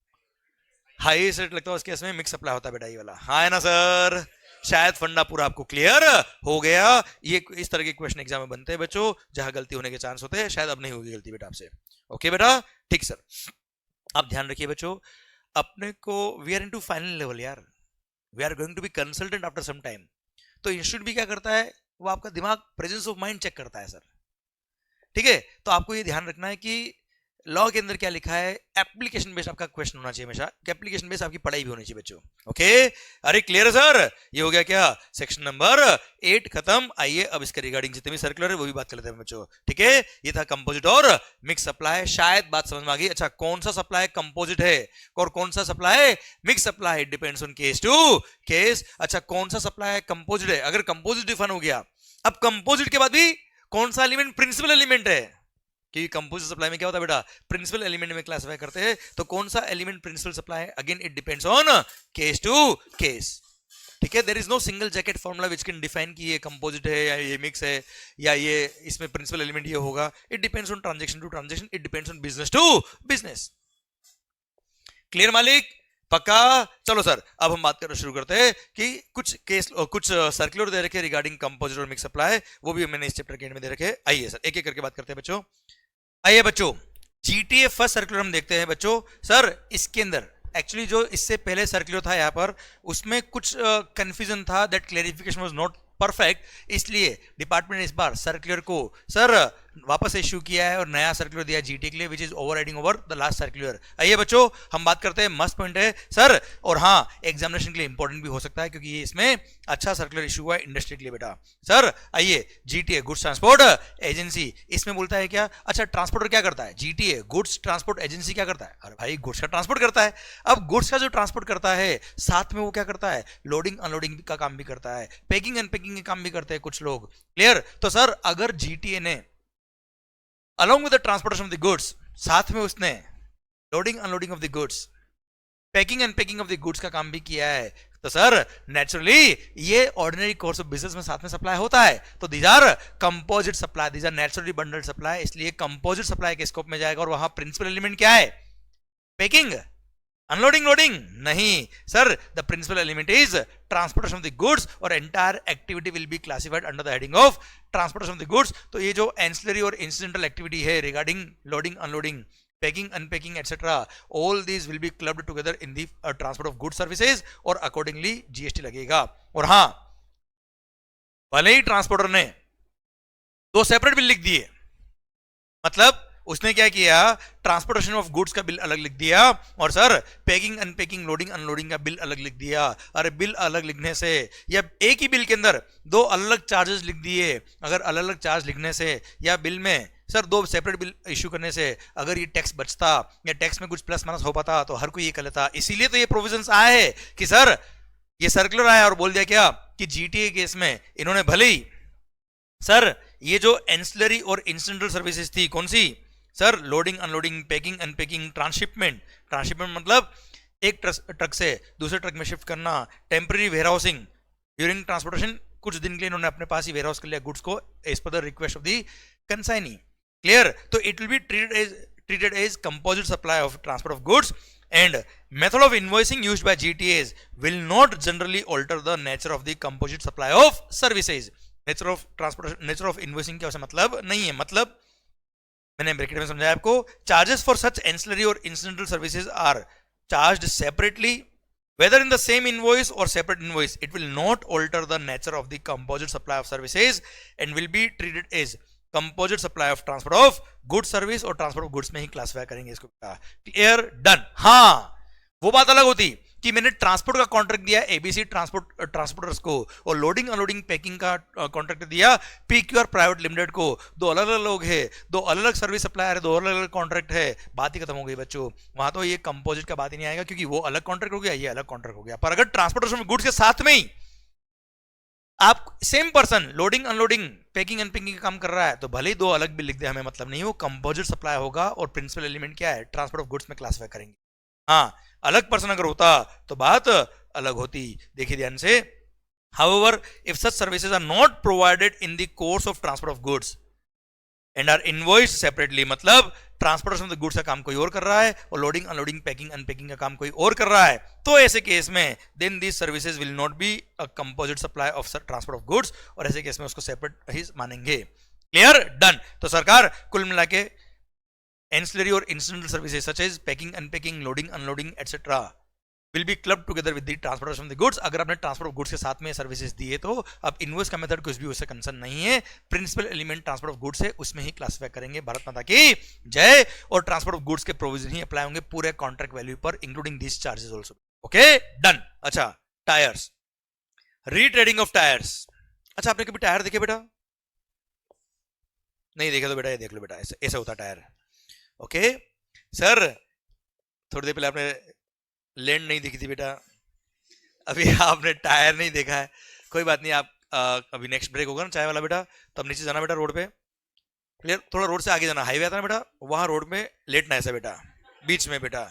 हाईएस्ट रेट लगता है उसके इसमें मिक्स सप्लाई होता है बेटा, ये वाला। हाँ है ना सर? शायद फंडा पूरा आपको क्लियर हो गया। ये इस तरह के क्वेश्चन एग्जाम में बनते हैं बच्चों, जहां गलती होने के चांस होते हैं, शायद अब नहीं होगी गलती बेटा आपसे। ओके बेटा, ठीक सर। आप ध्यान रखिए बच्चों, अपने को we are into final level यार, we are going to be consultant after some time. तो इंस्टीट्यूट भी क्या करता है, वो आपका दिमाग, प्रेजेंस ऑफ माइंड चेक करता है सर, ठीक है। तो आपको ये ध्यान रखना है कि लॉ के अंदर क्या लिखा है, एप्लीकेशन बेस्ड आपका क्वेश्चन होना चाहिए हमेशा, एप्लीकेशन बेस्ड आपकी पढ़ाई भी होनी चाहिए बच्चों। ओके, अरे क्लियर है सर? ये हो गया क्या, सेक्शन नंबर 8 खत्म। आइए अब इसके रिगार्डिंग जितने भी सर्कुलर है वो भी बात कर लेते हैं बच्चों, ठीक है। ये था कंपोजिट और मिक्स सप्लाई, शायद बात समझ में आ गई। अच्छा कौन सा सप्लाई कंपोजिट है और कौन सा supply mix supply, depends on case to case. अच्छा कौन सा सप्लाई कंपोजिट है, अगर कंपोजिट डिफाइन हो गया, अब कंपोजिट के बाद भी कौन सा एलिमेंट प्रिंसिपल एलिमेंट है, कि कंपोजिट सप्लाई में क्या होता है बेटा, प्रिंसिपल एलिमेंट में क्लासिफाई करते हैं। तो कौन सा एलिमेंट प्रिंसिपल सप्लाई है, again it depends on case to case, ठीक है। There is no single jacket formula which can define कि ये कंपोजिट है या ये मिक्स है या ये इसमें प्रिंसिपल एलिमेंट ये होगा। It depends on transaction to transaction, it depends on business to business. Clear मालिक? पक्का? चलो सर अब हम बात करना शुरू करते हैं कि कुछ केस, कुछ सर्कुलर दे रखे रिगार्डिंग कंपोजिट और मिक्स सप्लाई, वो भी मैंने इस चैप्टर के एंड में दे रखे। आइए सर एक एक करके बात करते हैं बच्चों। आइए बच्चों, जीटीए फर्स्ट सर्कुलर हम देखते हैं बच्चों। सर इसके अंदर एक्चुअली जो इससे पहले सर्कुलर था यहाँ पर, उसमें कुछ कंफ्यूजन था, that clarification was not perfect, इसलिए डिपार्टमेंट ने इस बार सर्कुलर को सर वापस इश्यू किया है और नया सर्कुलर दिया जीटीए के लिए which is overriding over the last circular. आइए बच्चों हम बात करते हैं, मस्त पॉइंट है सर, और हाँ एग्जामिनेशन के लिए इंपॉर्टेंट भी हो सकता है क्योंकि ये इसमें अच्छा सर्कुलर इशू हुआ है इंडस्ट्री के लिए बेटा। सर आइए, जीटीए गुड्स ट्रांसपोर्ट एजेंसी, इसमें बोलता है क्या, अच्छा ट्रांसपोर्टर क्या करता है, जीटीए गुड्स ट्रांसपोर्ट एजेंसी क्या करता है, अरे भाई गुड्स का ट्रांसपोर्ट करता है। अब गुड्स का जो ट्रांसपोर्ट करता है साथ में वो क्या करता है, लोडिंग अनलोडिंग का काम भी करता है, पैकिंग अनपैकिंग का काम भी करते हैं कुछ लोग। क्लियर? तो सर अगर जीटीए ने along with the transportation of the goods साथ में उसने loading unloading of the goods, packing and packing of the goods का काम भी किया है, तो सर नेचुरली ये ऑर्डिनरी कोर्स ऑफ बिजनेस में साथ में सप्लाई होता है। तो these are composite supply, these are naturally bundled supply, इसलिए कंपोजिट सप्लाई के स्कोप में जाएगा। और वहां प्रिंसिपल एलिमेंट क्या है, पैकिंग अनलोडिंग लोडिंग नहीं sir, the principal element is transportation of the goods और entire activity will be classified under the heading of transportation of the goods. तो ये जो एंसिलरी और इंसिडेंटल एक्टिविटी है regarding loading unloading, packing unpacking etcetera, all these will be clubbed together in the transport of goods services और accordingly GST लगेगा। और हाँ भले ही ट्रांसपोर्टर ने दो सेपरेट बिल लिख दिए, मतलब उसने क्या किया, ट्रांसपोर्टेशन ऑफ गुड्स का बिल अलग लिख दिया और sir packing unpacking loading unloading का बिल अलग लिख दिया। अरे बिल अलग लिखने से या एक ही बिल के अंदर दो अलग अलग चार्जेस लिख दिए, अगर अलग अलग चार्ज लिखने से या बिल में सर दो सेपरेट बिल इश्यू करने से अगर ये टैक्स बचता या टैक्स में कुछ प्लस माइनस हो पाता तो हर कोई ये कर लेता। इसीलिए तो ये प्रोविजंस आए हैं कि सर ये सर्कुलर आया और बोल दिया क्या कि जीटीए केस में इन्होंने भले ही सर ये जो एंसिलरी और इंसिडेंटल सर्विसेज थी, कौन सी sir, loading unloading packing unpacking transshipment, transshipment मतलब एक ट्रक से दूसरे ट्रक में शिफ्ट करना, टेम्पररी वेयरहाउसिंग ड्यूरिंग ट्रांसपोर्टेशन, कुछ दिन के लिए इन्होंने अपने पास ही वेयरहाउस कर लिया गुड्स को as per the request of the consignee. Clear? तो it will be treated as composite supply of transport of goods and method of invoicing used by GTAs will not generally alter the nature of the composite supply of services। nature of transportation, nature of invoicing क्या मतलब नहीं है, मतलब मैंने bracket में समझाया आपको, charges for such ancillary और incidental services are charged separately whether in the same invoice or separate invoice, it will not alter the nature of the composite supply of services and will be treated as composite supply of transport of goods service और transport of goods में ही classify करेंगे इसको। Clear? Done? हाँ वो बात अलग होती कि मैंने ट्रांसपोर्ट का कॉन्ट्रैक्ट दिया एबीसी ट्रांसपोर्टर्स को और लोडिंग अनलोडिंग पैकिंग का कॉन्ट्रैक्ट दिया पीक्यूआर प्राइवेट लिमिटेड को। दो अलग अलग लोग हैं, दो अलग अलग सर्विस सप्लायर है, दो अलग अलग कॉन्ट्रैक्ट है, बात ही खत्म हो गई बच्चों। वहां तो ये कंपोजिट का बात ही नहीं आएगा क्योंकि वो अलग कॉन्ट्रैक्ट हो गया, ये अलग कॉन्ट्रैक्ट हो गया। पर अगर ट्रांसपोर्टेशन में गुड्स के साथ में ही आप same person loading unloading packing unpacking का काम कर रहा है तो भले ही दो अलग बिल लिख दे, हमें मतलब नहीं, वो कंपोजिट सप्लाई होगा और प्रिंसिपल एलिमेंट क्या है, ट्रांसपोर्ट ऑफ गुड्स में क्लासिफाई करेंगे। हाँ अलग पर्सन अगर होता तो बात अलग होती। देखिए ध्यान से, however if such services are not provided in the course of transport of goods and are invoiced separately, मतलब ट्रांसपोर्टेशन ऑफ द गुड्स का काम कोई और कर रहा है और लोडिंग अनलोडिंग पैकिंग अनपैकिंग का काम कोई और कर रहा है, तो ऐसे केस में then these services will not be a composite supply of transport of goods और ऐसे केस में उसको सेपरेट ही मानेंगे। क्लियर? डन? तो सरकार कुल मिला के ancillary or incidental services such as packing, unpacking, loading, unloading, etc. will be clubbed together with the transportation of the goods। अगर आपने ट्रांसपोर्ट ऑफ गुड्स के साथ में सर्विसेज दिए तो अब इनवॉइस का मेथड कुछ भी उससे कंसर्न नहीं है, principal element transport of goods है उसमें ही क्लासिफाई करेंगे। भारत माता की जय। और ट्रांसपोर्ट ऑफ गुड्स के प्रोविजन ही अप्लाई होंगे पूरे कॉन्ट्रैक्ट वैल्यू पर including this charges also. Okay done? अच्छा टायर्स, रीट्रेडिंग ऑफ टायर्स। अच्छा आपने कभी टायर देखे बेटा? नहीं देखे तो बेटा ये देख लो बेटा, ऐसा होता टायर। ओके सर थोड़ी देर पहले आपने लैंड नहीं देखी थी बेटा, अभी आपने टायर नहीं देखा है, कोई बात नहीं। आप अभी नेक्स्ट ब्रेक होगा ना चाय वाला बेटा, तो अब नीचे जाना बेटा रोड पे। क्लियर? थोड़ा रोड से आगे जाना, हाईवे आता ना बेटा, वहां रोड में लेटना ऐसा बेटा, बीच में बेटा।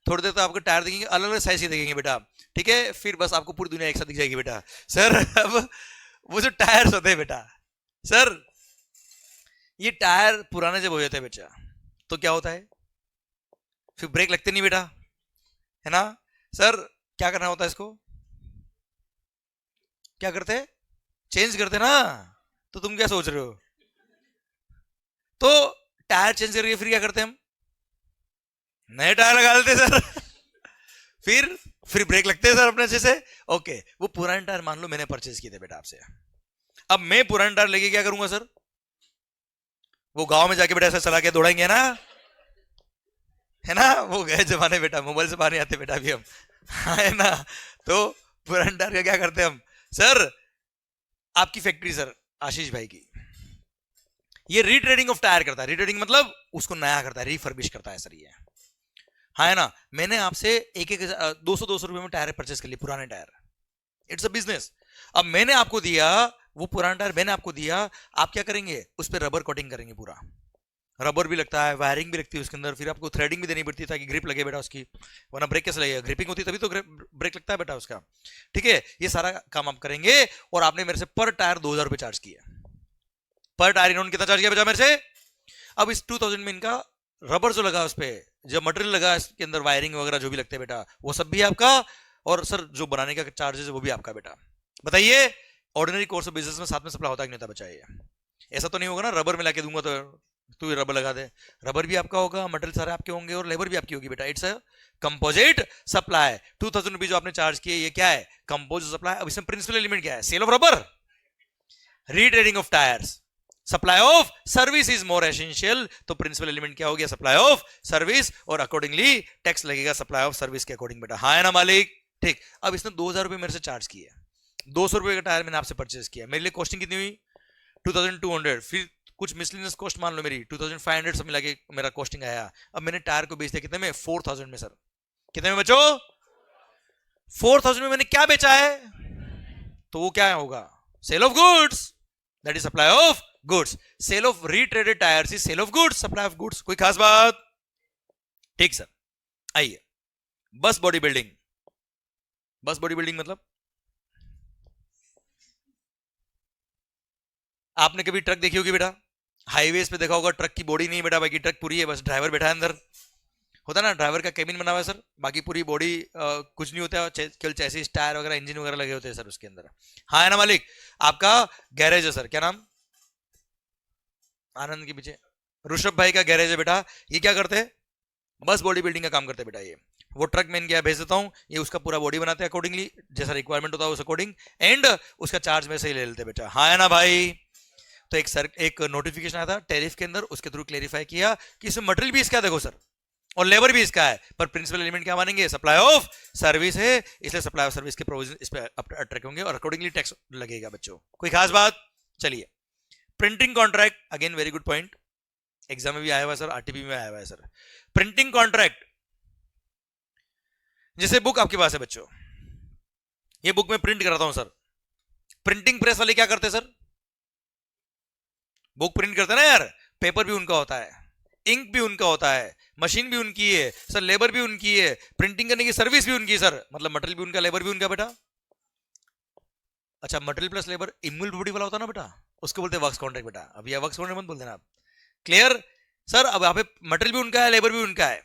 थोड़ी देर तो आपको टायर देखेंगे, अलग अलग साइज के देखेंगे बेटा, ठीक है? फिर बस आपको पूरी दुनिया एक साथ दिख जाएगी बेटा। सर अब वो जो टायर्स होते हैं बेटा, सर ये टायर पुराने जब हो जाते हैं बेटा तो क्या होता है, फिर ब्रेक लगते नहीं बेटा, है ना? सर क्या करना होता है इसको, क्या करते हैं? चेंज करते ना। तो तुम क्या सोच रहे हो? तो टायर चेंज करके फिर क्या करते हैं हम? नए टायर लगा देते सर फिर ब्रेक लगते हैं सर अपने अच्छे से। ओके वो पुराने टायर मान लो मैंने परचेज किए थे बेटा आपसे, अब मैं पुराने टायर लेके क्या करूंगा सर? वो गांव में जाके बेटा ऐसा चला के दौड़ेंगे ना, है ना, वो गए जमाने बेटा, मोबाइल से बाहर नहीं आते बेटा अभी हम, है ना। तो पुराने टायर का क्या करते हैं हम, सर आपकी फैक्ट्री सर आशीष भाई की, ये रीट्रेडिंग ऑफ टायर करता है। रीट्रेडिंग मतलब उसको नया करता है, रिफर्बिश करता है सर ये, हाँ है ना। मैंने आपसे एक एक 200 रुपए में टायर परचेस कर लिए, पुराने टायर, इट्स अ बिजनेस। अब मैंने आपको दिया वो पुराना टायर, मैंने आपको दिया, आप क्या करेंगे, उस पर रबर कोटिंग करेंगे, पूरा रबर भी लगता है, वायरिंग भी लगती है उसके अंदर, फिर आपको थ्रेडिंग भी देनी पड़ती है ताकि ग्रिप लगे बेटा उसकी, वरना ब्रेक कैसे लगेगा, ग्रिपिंग होती है तभी तो ब्रेक लगता है बेटा उसका, ठीक है। ये सारा काम आप करेंगे और आपने मेरे से पर टायर 2000 रुपए चार्ज किया, पर टायर इन्होंने कितना चार्ज किया बेटा मेरे से। अब इस 2000 में इनका रबर जो लगा उस पर, जो मटेरियल लगा इसके अंदर, वायरिंग वगैरह जो भी लगते हैं बेटा, वो सब भी आपका, और सर जो बनाने का चार्जेस है वो भी आपका बेटा। बताइए ऑर्डिनरी कोर्स ऑफ बिजनेस में साथ में सप्लाई होता है कि नहीं होता बच्चा, ये ऐसा तो नहीं होगा ना रबर में लाके दूंगा तो तू रबर लगा दे, रबर भी आपका होगा, मटेरियल सारे आपके होंगे और लेबर भी आपकी होगी बेटा। It's a composite supply. 2000 rupees जो आपने चार्ज किए, ये क्या है, कंपोजिट सप्लाई। अब इसमें प्रिंसिपल एलिमेंट क्या है, sale of rubber, retreading of tyres, supply of service is more essential. तो प्रिंसिपल एलिमेंट क्या हो गया, सप्लाई ऑफ सर्विस, और अकॉर्डिंगली टैक्स लगेगा सप्लाई ऑफ सर्विस के अकॉर्डिंग बेटा, हाँ है ना मालिक, ठीक। अब इसने 2000 रुपए मेरे से चार्ज किए, 200 रुपए का टायर मैंने आपसे परचेज किया, मेरे लिए कॉस्टिंग कितनी हुई 2200, फिर कुछ मिसलिनियस कॉस्ट मान लो मेरी 2500 सब मिला के मेरा कॉस्टिंग आया। अब मैंने टायर को बेच दिया कितने में, 4000 में। सर कितने में बच्चों, 4000 में मैंने क्या बेचा है, तो वो क्या होगा, sale of goods, that is supply of goods. Sale of retreaded tyres is sale of goods, supply of goods. कोई खास बात, ठीक सर। आइए bus body building, bus body building मतलब आपने कभी ट्रक देखी होगी बेटा, हाईवेज पे देखा होगा, ट्रक की बॉडी नहीं बेटा, बाकी ट्रक पूरी है, बस ड्राइवर बैठा है अंदर, होता ना, ड्राइवर का केबिन बना हुआ है सर, बाकी पूरी बॉडी कुछ नहीं होता, केवल चेसिस टायर वगैरह इंजन वगैरह लगे होते हैं सर उसके अंदर, हाँ है ना मालिक। आपका गैरेज है सर, क्या नाम, आनंद के पीछे ऋषभ भाई का गैरेज है बेटा। ये क्या करते हैं, बस बॉडी बिल्डिंग का काम करते हैं बेटा। ये वो ट्रक में इनके भेज देता हूँ, ये उसका पूरा बॉडी बनाते हैं अकॉर्डिंगली, जैसा रिक्वायरमेंट होता है उस अकॉर्डिंग, एंड उसका चार्ज में से ही ले लेते बेटा, हाँ है ना भाई। तो एक नोटिफिकेशन आया था टैरिफ के अंदर, उसके थ्रू क्लेरिफाई किया कि इसमें मटेरियल भी इसका देखो सर, और लेबर भी इसका है, पर प्रिंसिपल एलिमेंट क्या मानेंगे, सप्लाई ऑफ सर्विस है, इसलिए सप्लाई ऑफ सर्विस के प्रोविजन इस पे अट्रैक्ट होंगे और अकॉर्डिंगली टैक्स लगेगा बच्चों। कोई खास बात, चलिए printing contract, again very good point, exam में भी आया हुआ है सर, आरटीपी में आया हुआ है सर। प्रिंटिंग कॉन्ट्रैक्ट, जैसे बुक आपके पास है बच्चों, ये बुक में प्रिंट कराता हूं सर, प्रिंटिंग प्रेस वाले क्या करते हैं सर, बुक प्रिंट करते हैं ना यार, पेपर भी उनका होता है, इंक भी उनका होता है, मशीन भी उनकी है सर, लेबर भी उनकी है, प्रिंटिंग करने की सर्विस भी उनकी है सर, मतलब मटेरियल भी उनका, लेबर भी उनका बेटा। अच्छा मटेरियल प्लस लेबर इम्यूल बॉडी वाला होता है ना बेटा, उसको बोलते हैं वर्क्स कॉन्ट्रैक्ट बेटा। अब यह वर्क्स कॉन्ट्रैक्ट मत बोल देना आप, क्लियर सर। अब यहाँ पे मटेरियल भी उनका है, लेबर भी उनका है,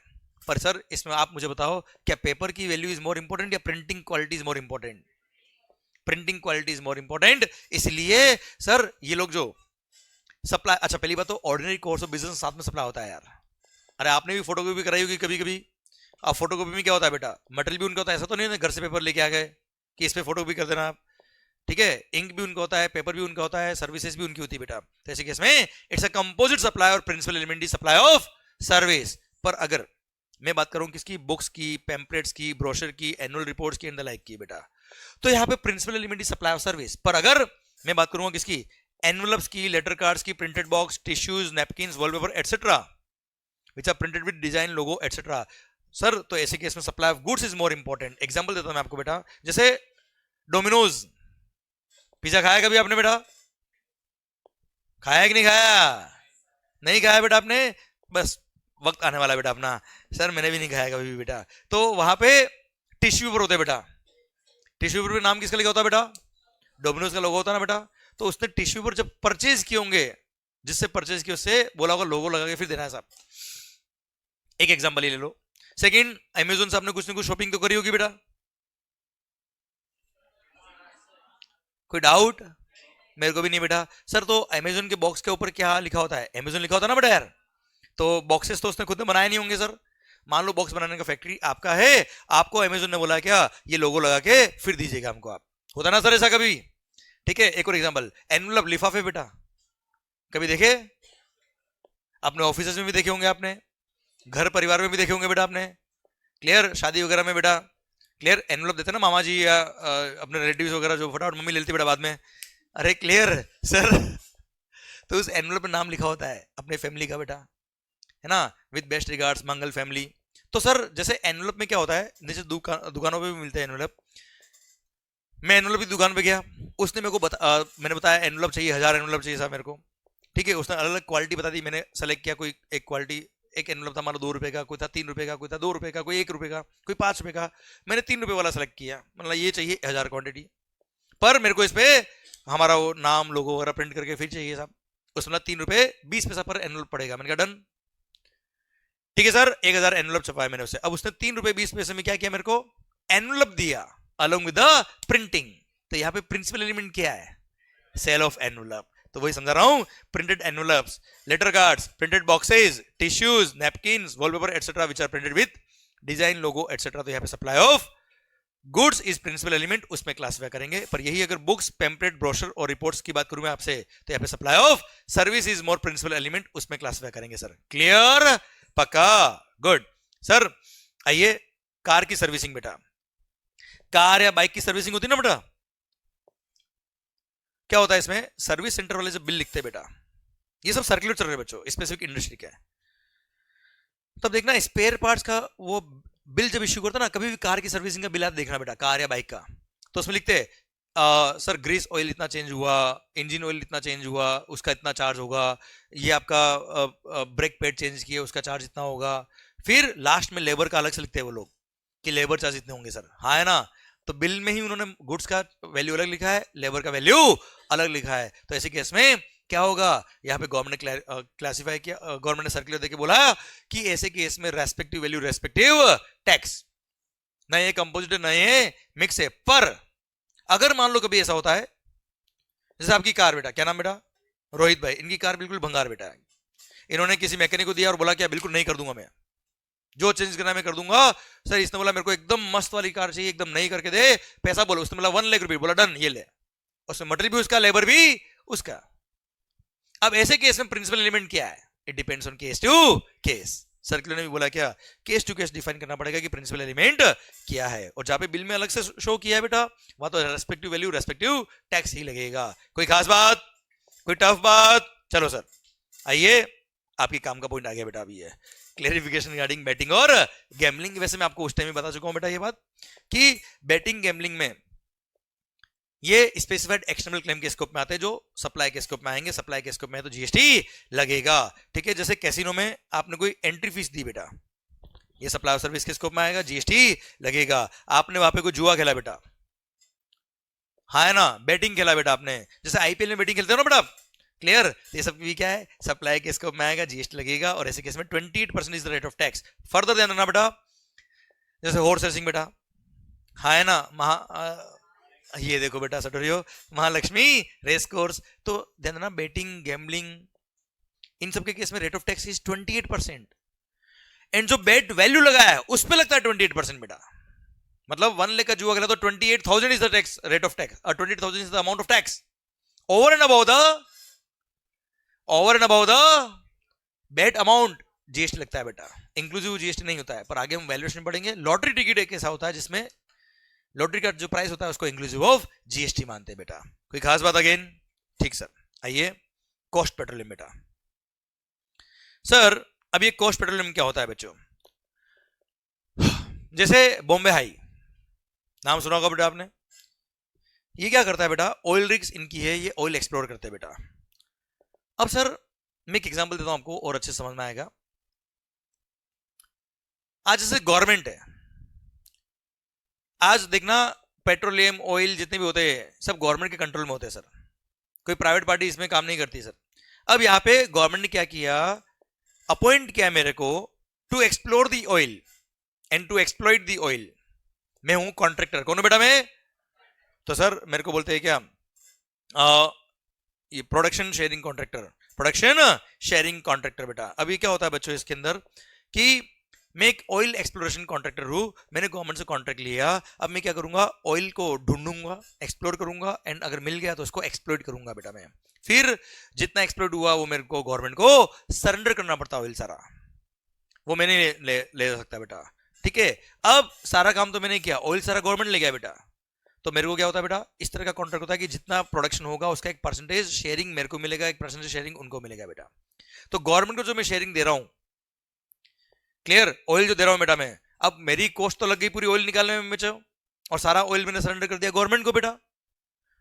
पर सर इसमें आप मुझे बताओ क्या पेपर की वैल्यू इज मोर इंपॉर्टेंट या printing quality is more important, printing quality is more important. इसलिए सर ये लोग जो सप्लाई, अच्छा पहली बात तो ऑर्डिनरी कोर्स ऑफ बिजनेस साथ में सप्लाई होता है यार, अरे आपने भी फोटोकॉपी कराई होगी कभी कभी, अब फोटोकॉपी में क्या होता है बेटा, मटेरियल भी उनका होता है, ऐसा तो नहीं है घर से पेपर लेके आ गए कि इस पे फोटोकॉपी कर देना आप, ठीक है, इंक भी उनका होता है, पेपर भी उनका होता है, सर्विसेज भी उनकी होती है बेटा। तो ऐसे केस में इट्स अ कंपोजिट सप्लाई और principal element is supply of service. पर अगर मैं बात करूं किसकी, बुक्स की, पैम्पलेट्स की, ब्रोशर की, एनुअल रिपोर्ट्स की एंड द लाइक की बेटा, तो यहाँ पे principal element is supply of service. पर अगर मैं बात करूंगा किसकी, एनवलप्स की, लेटर कार्ड्स की, printed box, tissues, napkins, wallpaper etcetera which are printed with design, logo etcetera sir, तो ऐसे केस में supply of goods is more important. Example देता हूं मैं आपको बेटा, जैसे डोमिनोज पिज्जा खाया कभी आपने बेटा, खाया कि नहीं खाया, नहीं खाया बेटा आपने, बस वक्त आने वाला बेटा अपना, सर मैंने भी नहीं खाया कभी भी बेटा। तो वहां पे टिश्यू पेपर होते बेटा, टिश्यू पेपर नाम किसका लिखा होता है बेटा, डोमिनोज का लोगो होता है ना बेटा। तो उसने टिश्यू पेपर जब परचेज किए होंगे, जिससे परचेज किए उससे बोला होगा लोगो लगा के फिर देना है साहब। एक एग्जांपल ले लो। सेकंड, अमेज़न से आपने कुछ ना कुछ शॉपिंग तो करी होगी बेटा, कोई डाउट, मेरे को भी नहीं बेटा। सर तो अमेज़न के बॉक्स के ऊपर क्या लिखा होता है, अमेज़न लिखा होता है ना बेटा यार, तो बॉक्सेस तो उसने खुद ने बनाए नहीं होंगे सर। मान लो बॉक्स बनाने का फैक्ट्री आपका है, आपको अमेज़न ने बोला क्या ये लोगो लगा के फिर दीजिएगा हमको आप, होता ना सर ऐसा कभी, ठीक है। एक और एग्जांपल, एनवलप लिफाफे बेटा, कभी देखे, अपने ऑफिस में भी देखे होंगे आपने, घर परिवार में भी देखे होंगे बेटा आपने। क्लियर? शादी वगैरह में बेटा क्लियर एनवलप देते ना मामा जी या अपने रिलेटिव्स वगैरह, जो फटाफट मम्मी ले लेती बेटा बाद में, अरे क्लियर सर। तो उस एनवलप में नाम लिखा होता है अपने फैमिली का बेटा, है ना, with best regards Mangal family. तो सर जैसे एनवलप में क्या होता है, जैसे दुकानों पे भी मिलते हैं एनवलप। मैं एनवलप की दुकान पे गया, उसने मेरे को मैंने बताया एनवलप चाहिए, 1000 एनवलप चाहिए साहब मेरे को। ठीक है, उसने अलग अलग क्वालिटी बता दी, मैंने सेलेक्ट किया कोई एक क्वालिटी। एक एनवलप था मान लो 2 रुपए का, कोई था 3 रुपए का, कोई था 2 रुपए का, कोई 1 रुपए का, कोई 5 रुपए का। मैंने 3 रुपए वाला सेलेक्ट किया, मतलब ये चाहिए 1000 क्वांटिटी, पर मेरे को इस पे हमारा वो नाम लोगो वगैरह प्रिंट करके फिर चाहिए साहब। उसमें 3 रुपए 20 पैसा पर एनवलप पड़ेगा। मैंने कहा डन, ठीक है सर। 1000 एनवलप छपाया मैंने उससे। अब उसने 3 रुपए 20 पैसे में क्या किया, मेरे को एनवलप दिया अलोंग विद द प्रिंटिंग। तो यहाँ पे प्रिंसिपल एलिमेंट क्या है, सेल ऑफ एनवलप। तो वही समझा रहा हूं, printed envelopes, letter cards, printed boxes, tissues, napkins, wallpaper etcetera which are printed with design logo etcetera. तो यहाँ पे supply of goods is principal element, उसमें क्लासिफाई करेंगे। पर यही अगर बुक्स, पैम्पलेट, ब्रोशर और रिपोर्ट्स की बात करूं मैं आपसे, तो यहाँ पे supply of service is more principal element, उसमें क्लासिफाई करेंगे सर। क्लियर? पक्का? Good sir. आइए, कार की सर्विसिंग बेटा, कार या बाइक की सर्विसिंग होती है ना बेटा, क्या होता है इसमें, सर्विस सेंटर वाले जब बिल लिखते हैं बेटा, ये सब सर्कुलर चल रहे हैं बच्चों, स्पेसिफिक इंडस्ट्री का है। तब देखना स्पेयर पार्ट्स का वो बिल जब इश्यू करता ना, कभी भी कार की सर्विसिंग का बिल आप देखना बेटा, कार या बाइक का, तो उसमें लिखते हैं सर ग्रीस ऑयल इतना चेंज हुआ, इंजन ऑयल इतना चेंज हुआ, उसका इतना चार्ज होगा, ये आपका ब्रेक पैड चेंज किया उसका चार्ज इतना होगा। फिर लास्ट में लेबर का अलग से लिखते हैं वो लोग कि लेबर चार्ज इतने होंगे सर, हाँ है ना। तो बिल में ही उन्होंने गुड्स का वैल्यू अलग लिखा है, लेबर का वैल्यू अलग लिखा है। तो ऐसे केस में क्या होगा, यहाँ पे गवर्नमेंट ने क्लासिफाई किया, गवर्नमेंट ने सर्कुलर देके बोला कि ऐसे केस में रेस्पेक्टिव वैल्यू रेस्पेक्टिव टैक्स, ना ये कंपोजिट ना ये मिक्स है। पर अगर मान लो कभी ऐसा होता है, जैसे आपकी कार बेटा, क्या नाम बेटा, रोहित भाई, इनकी कार बिल्कुल भंगार बेटा है, इन्होंने किसी मैकेनिक को दिया और बोला क्या बिल्कुल नहीं कर दूंगा मैं, जो चेंज करना मैं कर दूंगा। सर इसने बोला मेरे को एकदम मस्त वाली कार चाहिए, एकदम नई करके दे, पैसा बोलो, उसने बोला 1 लाख रुपए, बोला डन, ये ले, उसमें मटेरियल भी उसका, लेबर भी उसका। अब ऐसे केस में प्रिंसिपल एलिमेंट क्या है, it depends on case to case. Circular ने भी बोला क्या, केस टू केस डिफाइन करना पड़ेगा कि प्रिंसिपल एलिमेंट क्या है, और जहां पे बिल में अलग से शो किया है बेटा, वहां तो रेस्पेक्टिव वैल्यू रेस्पेक्टिव टैक्स ही लगेगा। कोई खास बात, कोई टफ बात? चलो सर आइए, आपकी काम का पॉइंट आ गया बेटा अभी है क्लेरिफिकेशन रिगार्डिंग बैटिंग और गैम्बलिंग। वैसे मैं आपको उस टाइम ही बता चुका हूं बेटा ये बात कि बैटिंग गैम्बलिंग में ये स्पेसिफाइड एक्सटर्नल क्लेम के स्कोप में आते हैं, जो सप्लाई के स्कोप में आएंगे। सप्लाई के स्कोप में है तो जीएसटी लगेगा, ठीक है। जैसे कैसीनो में आपने कोई एंट्री फीस दी बेटा, ये सप्लाई सर्विस के स्कोप में आएगा, जीएसटी लगेगा। आपने वहां पे कोई जुआ खेला बेटा, हाँ है ना, बैटिंग खेला बेटा आपने, जैसे आईपीएल में बैटिंग खेलते हो ना बेटा, क्लियर। ये सब भी क्या है, सप्लाई के स्कोप में आएगा, जीएसटी लगेगा। और ऐसे केस में 28% is the rate of tax. Further ध्यान देना बेटा, जैसे हॉर्स रेसिंग बेटा, हाँ है ना, ये देखो बेटा सटोरियो, महालक्ष्मी रेस कोर्स, तो ध्यान देना बेटिंग गैम्बलिंग इन सब के केस में rate of tax is 28%, and जो बेट वैल्यू लगा है उस पे लगता है 28% बेटा। मतलब 1 लाख का जुआ खेला तो 28,000 is the tax, rate of tax, 28,000 is the amount of tax over and above the bet amount. GST लगता है बेटा, इंक्लूसिव जीएसटी नहीं होता है, पर आगे हम वैल्यूएशन पढ़ेंगे। लॉटरी टिकट एक ऐसा होता है जिसमें लॉटरी का जो प्राइस होता है उसको इंक्लूसिव ऑफ जीएसटी मानते हैं बेटा। कोई खास बात अगेन? ठीक सर। आइए, कॉस्ट पेट्रोलियम बेटा। सर अब ये कॉस्ट पेट्रोलियम क्या होता है बच्चों, जैसे बॉम्बे हाई, नाम सुना होगा बेटा आपने, ये क्या करता है बेटा, ऑयल रिग्स इनकी है, ये ऑयल एक्सप्लोर करते हैं बेटा। अब सर मैं एक एग्जांपल देता हूं आपको और अच्छे समझ में आएगा। आज जैसे गवर्नमेंट है, आज देखना पेट्रोलियम ऑयल जितने भी होते हैं सब गवर्नमेंट के कंट्रोल में होते हैं सर, कोई प्राइवेट पार्टी इसमें काम नहीं करती सर। अब यहाँ पे गवर्नमेंट ने क्या किया, अपॉइंट किया मेरे को to explore the oil and to exploit the oil. मैं हूं कॉन्ट्रैक्टर, कौन है बेटा मैं? तो सर मेरे को बोलते हैं क्या, ये production sharing contractor, production sharing contractor बेटा। अभी क्या होता है बच्चों इसके अंदर कि मैं एक ऑयल एक्सप्लोरेशन कॉन्ट्रैक्टर हूं, मैंने गवर्नमेंट से कॉन्ट्रैक्ट लिया। अब मैं क्या करूंगा, ऑयल को ढूंढूंगा, एक्सप्लोर करूंगा, एंड अगर मिल गया तो उसको एक्सप्लोइट करूंगा बेटा मैं। फिर जितना एक्सप्लोड हुआ वो मेरे को गवर्नमेंट को सरेंडर करना पड़ता ऑयल सारा, वो मैंने ले सकता बेटा। ठीक है, अब सारा काम तो मैंने किया, ऑयल सारा गवर्नमेंट ले गया बेटा, तो मेरे को क्या होता है बेटा, इस तरह का कॉन्ट्रैक्ट होता है कि जितना प्रोडक्शन होगा उसका एक परसेंटेज शेयरिंग मेरे को मिलेगा, एक परसेंटेज शेयरिंग उनको मिलेगा बेटा। तो गवर्नमेंट को जो मैं शेयरिंग दे रहा हूं, क्लियर, ऑयल जो दे रहा हूं बेटा मैं, अब मेरी कॉस्ट तो लग गई पूरी ऑयल निकालने में बेचो, और सारा ऑयल मैंने सरेंडर कर दिया गवर्नमेंट को बेटा,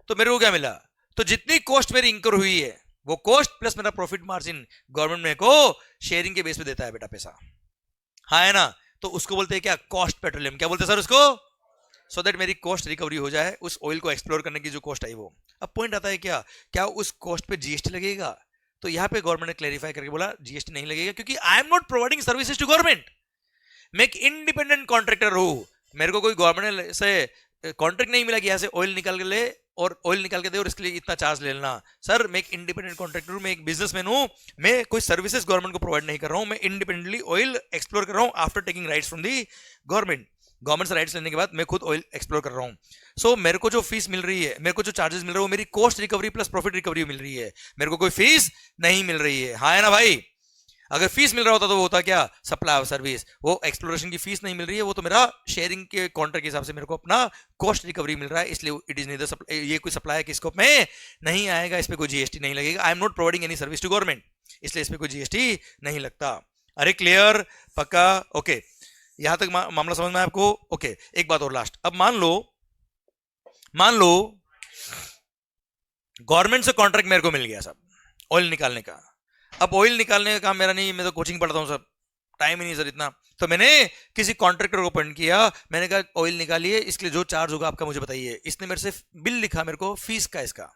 तो मेरे को क्या मिला, तो जितनी कॉस्ट मेरी इंकर हुई है वो कॉस्ट प्लस मेरा प्रॉफिट मार्जिन गवर्नमेंट मेरे को शेयरिंग के बेस पे देता है बेटा पैसा, हाँ है ना। तो उसको बोलते हैं क्या, कॉस्ट पेट्रोलियम, क्या बोलते हैं सर उसको, सो दैट मेरी कॉस्ट रिकवरी हो जाए, उस ऑयल को एक्सप्लोर करने की जो कॉस्ट आई वो। अब पॉइंट आता है क्या, क्या उस कॉस्ट पे जीएसटी लगेगा, तो यहां पे गवर्नमेंट ने क्लैरिफाई करके बोला जीएसटी नहीं लगेगा, क्योंकि I am not providing services to government, मैं एक इंडिपेंडेंट कॉन्ट्रैक्टर हूं, मेरे को कोई गवर्नमेंट से कॉन्ट्रैक्ट नहीं मिला कि यहां से ऑयल निकाल के ले और ऑयल निकाल के दे और इसके लिए इतना चार्ज ले लेना। सर मैं एक इंडिपेंडेंट कॉन्ट्रैक्टर हूं, मैं एक बिजनेसमैन हूं, मैं कोई सर्विसेज गवर्नमेंट को प्रोवाइड नहीं कर रहा हूं, मैं इंडिपेंडेंटली ऑयल एक्सप्लोर कर रहा हूं after taking rights from the government, government से राइट्स लेने के बाद मैं खुद ऑयल एक्सप्लोर कर रहा हूं। सो मेरे को जो फीस मिल रही है, मेरे को जो चार्जेस मिल रहे हैं वो मेरी cost recovery plus profit recovery मिल रही है, मेरे को कोई फीस नहीं मिल रही है, हाँ है ना भाई। अगर फीस मिल रहा होता तो वो होता क्या, सप्लाई ऑफ सर्विस, वो एक्सप्लोरेशन की फीस नहीं मिल रही है, वो तो मेरा शेयरिंग के कॉन्ट्रैक्ट के हिसाब से मेरे को अपना कॉस्ट रिकवरी मिल रहा है, इसलिए इट इज नीदर, ये कोई सप्लाई के स्कोप में नहीं आएगा, इस पे कोई जीएसटी नहीं लगेगा, I am not providing any service to government, इसलिए इस पे कोई जीएसटी नहीं लगता। अरे क्लियर, पक्का, ओके, यहां तक मामला समझ में आपको, ओके। एक बात और लास्ट, अब मान लो गवर्नमेंट से कॉन्ट्रैक्ट मेरे को मिल गया सब ऑयल निकालने का, अब ऑयल निकालने का काम मेरा नहीं, मैं तो कोचिंग पढ़ता हूं सर, टाइम ही नहीं सर इतना, तो मैंने किसी कॉन्ट्रैक्टर को अपॉइंट किया, मैंने कहा ऑयल निकालिए, इसके लिए जो चार्ज होगा आपका मुझे बताइए, इसने मेरे से बिल लिखा मेरे को फीस का इसका,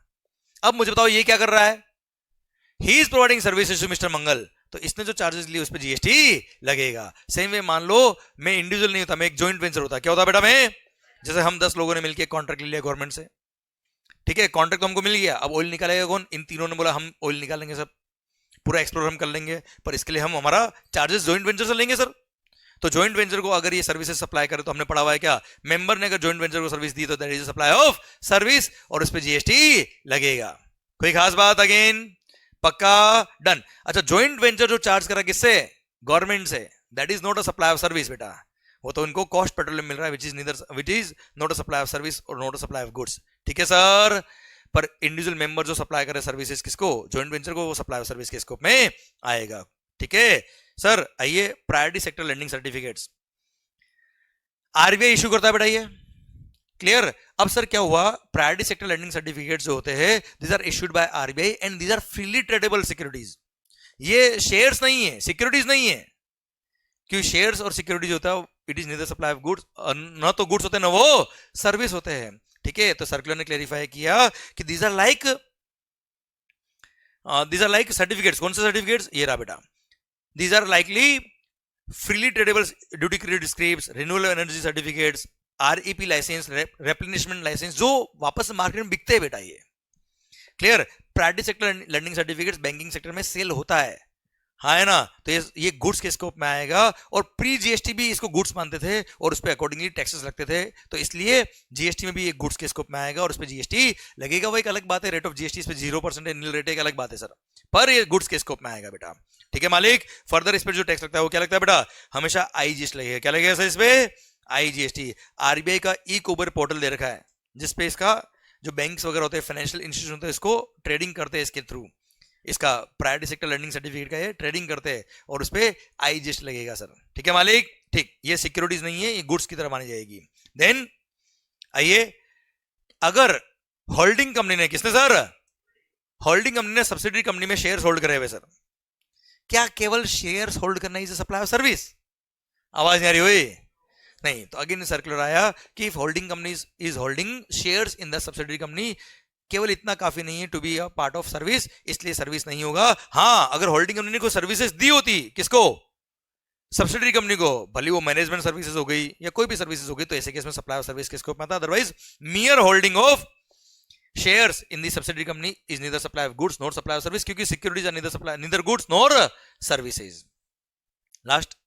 अब मुझे बताओ ये क्या कर रहा है, he is providing services to mister Mangal, तो इसने जो चार्जेस लिए उस पर जीएसटी लगेगा। सेम वे मान लो मैं इंडिविजुअल नहीं होता, मैं एक जॉइंट वेंचर होता, क्या होता बेटा, मैं जैसे हम 10 लोगों ने मिलकर कॉन्ट्रैक्ट ले लिया गवर्नमेंट से, ठीक है, कॉन्ट्रैक्ट तो हमको मिल गया, अब ऑयल निकालेगा कौन, इन तीनों ने बोला हम ऑयल निकालेंगे सब, पूरा एक्सप्लोर हम कर लेंगे, पर इसके लिए हम हमारा चार्जेस जॉइंट वेंचर से लेंगे सर। तो जॉइंट वेंचर को अगर ये सर्विसेज सप्लाई करे, तो हमने पढ़ा हुआ है क्या, मेंबर ने अगर जॉइंट वेंचर को सर्विस दी तो that is supply of service, और उस पर जीएसटी लगेगा। कोई खास बात, अगेन पक्का, डन। अच्छा, जॉइंट वेंचर जो चार्ज करा किससे, गवर्नमेंट से, that is not a supply of service बेटा, वो तो उनको कॉस्ट पेट्रोलियम मिल रहा है, which is not a supply of service और not a supply of goods, ठीक है सर। पर इंडिविजुअल मेंबर जो सप्लाई करे सर्विसेज किसको, जॉइंट वेंचर को, वो सप्लाई ऑफ सर्विस के स्कोप में आएगा, ठीक है सर। आइए, priority sector lending certificates RBI issue करता है बेटा, ये क्लियर। अब सर क्या हुआ, प्रायोरिटी सेक्टर लेंडिंग सर्टिफिकेट्स जो होते हैं, these are issued by RBI and these are freely tradable securities, ये शेयर्स नहीं है, सिक्योरिटीज नहीं है, क्योंकि शेयर्स और सिक्योरिटीज होता है, it is neither supply of goods, ना तो गुड्स होते हैं ना वो सर्विस होते हैं, ठीक है। तो सर्कुलर ने क्लेरिफाई किया कि दीज आर लाइक सर्टिफिकेट्स, कौन से सर्टिफिकेट्स, ये रहा बेटा, these are likely freely tradable duty credit scripts, renewable energy certificates, REP license, replenishment license, जो वापस मार्केट में बिकते हैं बेटा, ये clear. Priority sector lending certificates banking sector में सेल होता है, हाँ है ना, तो ये गुड्स के स्कोप में आएगा, और प्री जीएसटी भी इसको गुड्स मानते थे और उस पर अकॉर्डिंगली टैक्सेस लगते थे, तो इसलिए जीएसटी में भी एक गुड्स के स्कोप में आएगा और उस पर जीएसटी लगेगा, वो एक अलग बात है, रेट ऑफ जीएसटी इस पे 0% नील रेट एक अलग बात है सर, पर ये गुड्स के स्कोप में आएगा बेटा, ठीक है मालिक। फर्दर इस पर जो टैक्स लगता है वो क्या लगता है बेटा, हमेशा आईजीएसटी लगेगा, क्या लगेगा सर इस पे, आईजीएसटी। आरबीआई का ई कोबर पोर्टल दे रखा है, जिसपे इसका जो बैंक्स वगैरह होते हैं, फाइनेंशियल इंस्टीट्यूशन होते हैं, इसको ट्रेडिंग करते हैं, इसके थ्रू इसका प्रायोरिटी सेक्टर लैंडिंग सर्टिफिकेट का ये ट्रेडिंग करते हैं और उस पर आईजीएसटी लगेगा सर, ठीक है मालिक, ठीक। ये सिक्योरिटीज नहीं है, ये गुड्स की तरह मानी जाएगी। देन आइए, अगर होल्डिंग कंपनी ने, किसने सर, होल्डिंग कंपनी ने सब्सिडरी कंपनी में शेयर होल्ड करे हुए सर, क्या केवल शेयर होल्ड करना ही सप्लाई ऑफ सर्विस, आवाज नहीं आ रही हुई, नहीं, तो अगेन सर्कुलर आया कि holding company is holding shares in the subsidiary company, केवल इतना काफी नहीं है to be a part of service, इसलिए सर्विस नहीं होगा। हाँ, अगर होल्डिंग कंपनी ने कोई सर्विसेज दी होती, किसको, सब्सिडरी कंपनी को, भले वो मैनेजमेंट सर्विसेज हो गई या कोई भी सर्विसेज हो गई, तो ऐसे केस में सप्लाई ऑफ सर्विस के स्कोप में आता, otherwise mere holding of shares in the subsidiary company is neither supply of goods not supply of service, क्योंकि securities are neither goods nor services. Last,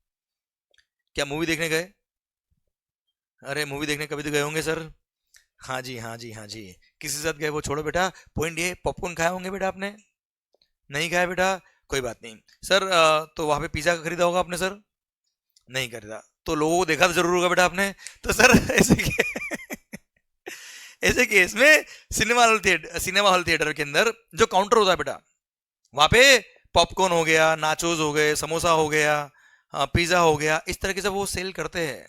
क्या मूवी देखने गए, अरे movie देखने कभी तो गए होंगे सर, हाँ जी, हाँ जी, हाँ जी। किसी साथ गए वो छोड़ो बेटा। पॉइंट ये, पॉपकॉर्न खाया होंगे बेटा आपने? नहीं खाया बेटा? कोई बात नहीं सर। तो वहां पे पिज्जा खरीदा होगा आपने सर? नहीं खरीदा। तो लोगों को देखा तो जरूर होगा बेटा आपने। तो सर ऐसे ऐसे केस में सिनेमा हॉल थिएटर के अंदर जो काउंटर होता है बेटा, वहां पे पॉपकॉर्न हो गया, नाचोस हो गए, समोसा हो गया, पिज्जा हो गया, इस तरीके से वो सेल करते हैं।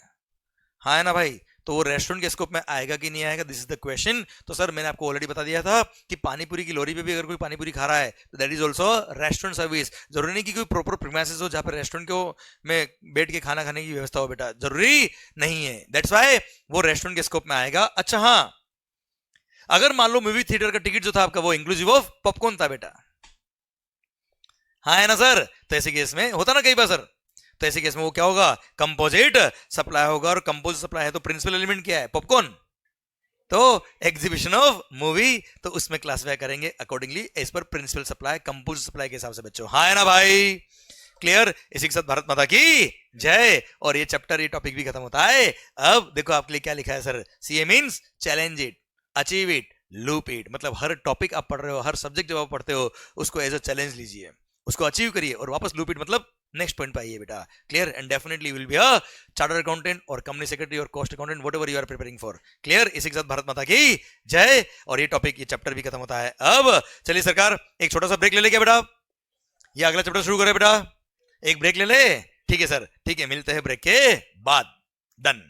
हाँ है ना भाई? तो वो रेस्टोरेंट के स्कोप में आएगा कि नहीं आएगा, दिस इज द क्वेश्चन। तो सर मैंने आपको ऑलरेडी बता दिया था कि पानीपुरी की लोरी पे भी अगर कोई पानीपुरी खा रहा है तो that is also restaurant service. जरूरी नहीं कि कोई प्रॉपर प्रीमाइसेस हो जहाँ पर रेस्टोरेंट को में बैठ के खाना खाने की व्यवस्था हो बेटा, जरूरी नहीं है। दैट्स वाई वो रेस्टोरेंट के स्कोप में आएगा। अच्छा हाँ, अगर मान लो मूवी थिएटर का टिकट जो था आपका वो इंक्लूसिव ऑफ पॉपकॉर्न था बेटा, हाँ है ना सर? तो ऐसे केस में होता ना कई बार सर, तो ऐसे केस में वो क्या होगा, कंपोजिट सप्लाई होगा। और कंपोजिट सप्लाई है तो प्रिंसिपल एलिमेंट क्या है, पॉपकॉर्न। तो एग्जीबिशन ऑफ मूवी, तो उसमें क्लासिफाई करेंगे accordingly as per principal supply, composite supply के हिसाब से बच्चों। हाँ है ना भाई? क्लियर? इसी के साथ भारत माता की जय। और ये चैप्टर, ये टॉपिक भी खत्म होता है। अब देखो आपके लिए क्या लिखा है sir, CA means challenge it, achieve it, loop it. मतलब हर टॉपिक आप पढ़ रहे हो, हर सब्जेक्ट जब आप पढ़ते हो उसको एज अ चैलेंज लीजिए, उसको अचीव करिए और वापस लूप इट मतलब नेक्स्ट पॉइंट पे आइए बेटा। Clear? And definitely will be a chartered accountant और कंपनी सेक्रेटरी और cost accountant, whatever you are preparing for. Clear? इसी के साथ भारत माता की जय। और ये टॉपिक, ये चैप्टर भी खत्म होता है। अब चलिए सरकार एक छोटा सा ब्रेक ले ले क्या बेटा, ये अगला चैप्टर शुरू करे बेटा। एक ब्रेक ले ले? ठीक है सर, ठीक है, मिलते हैं ब्रेक के बाद। डन।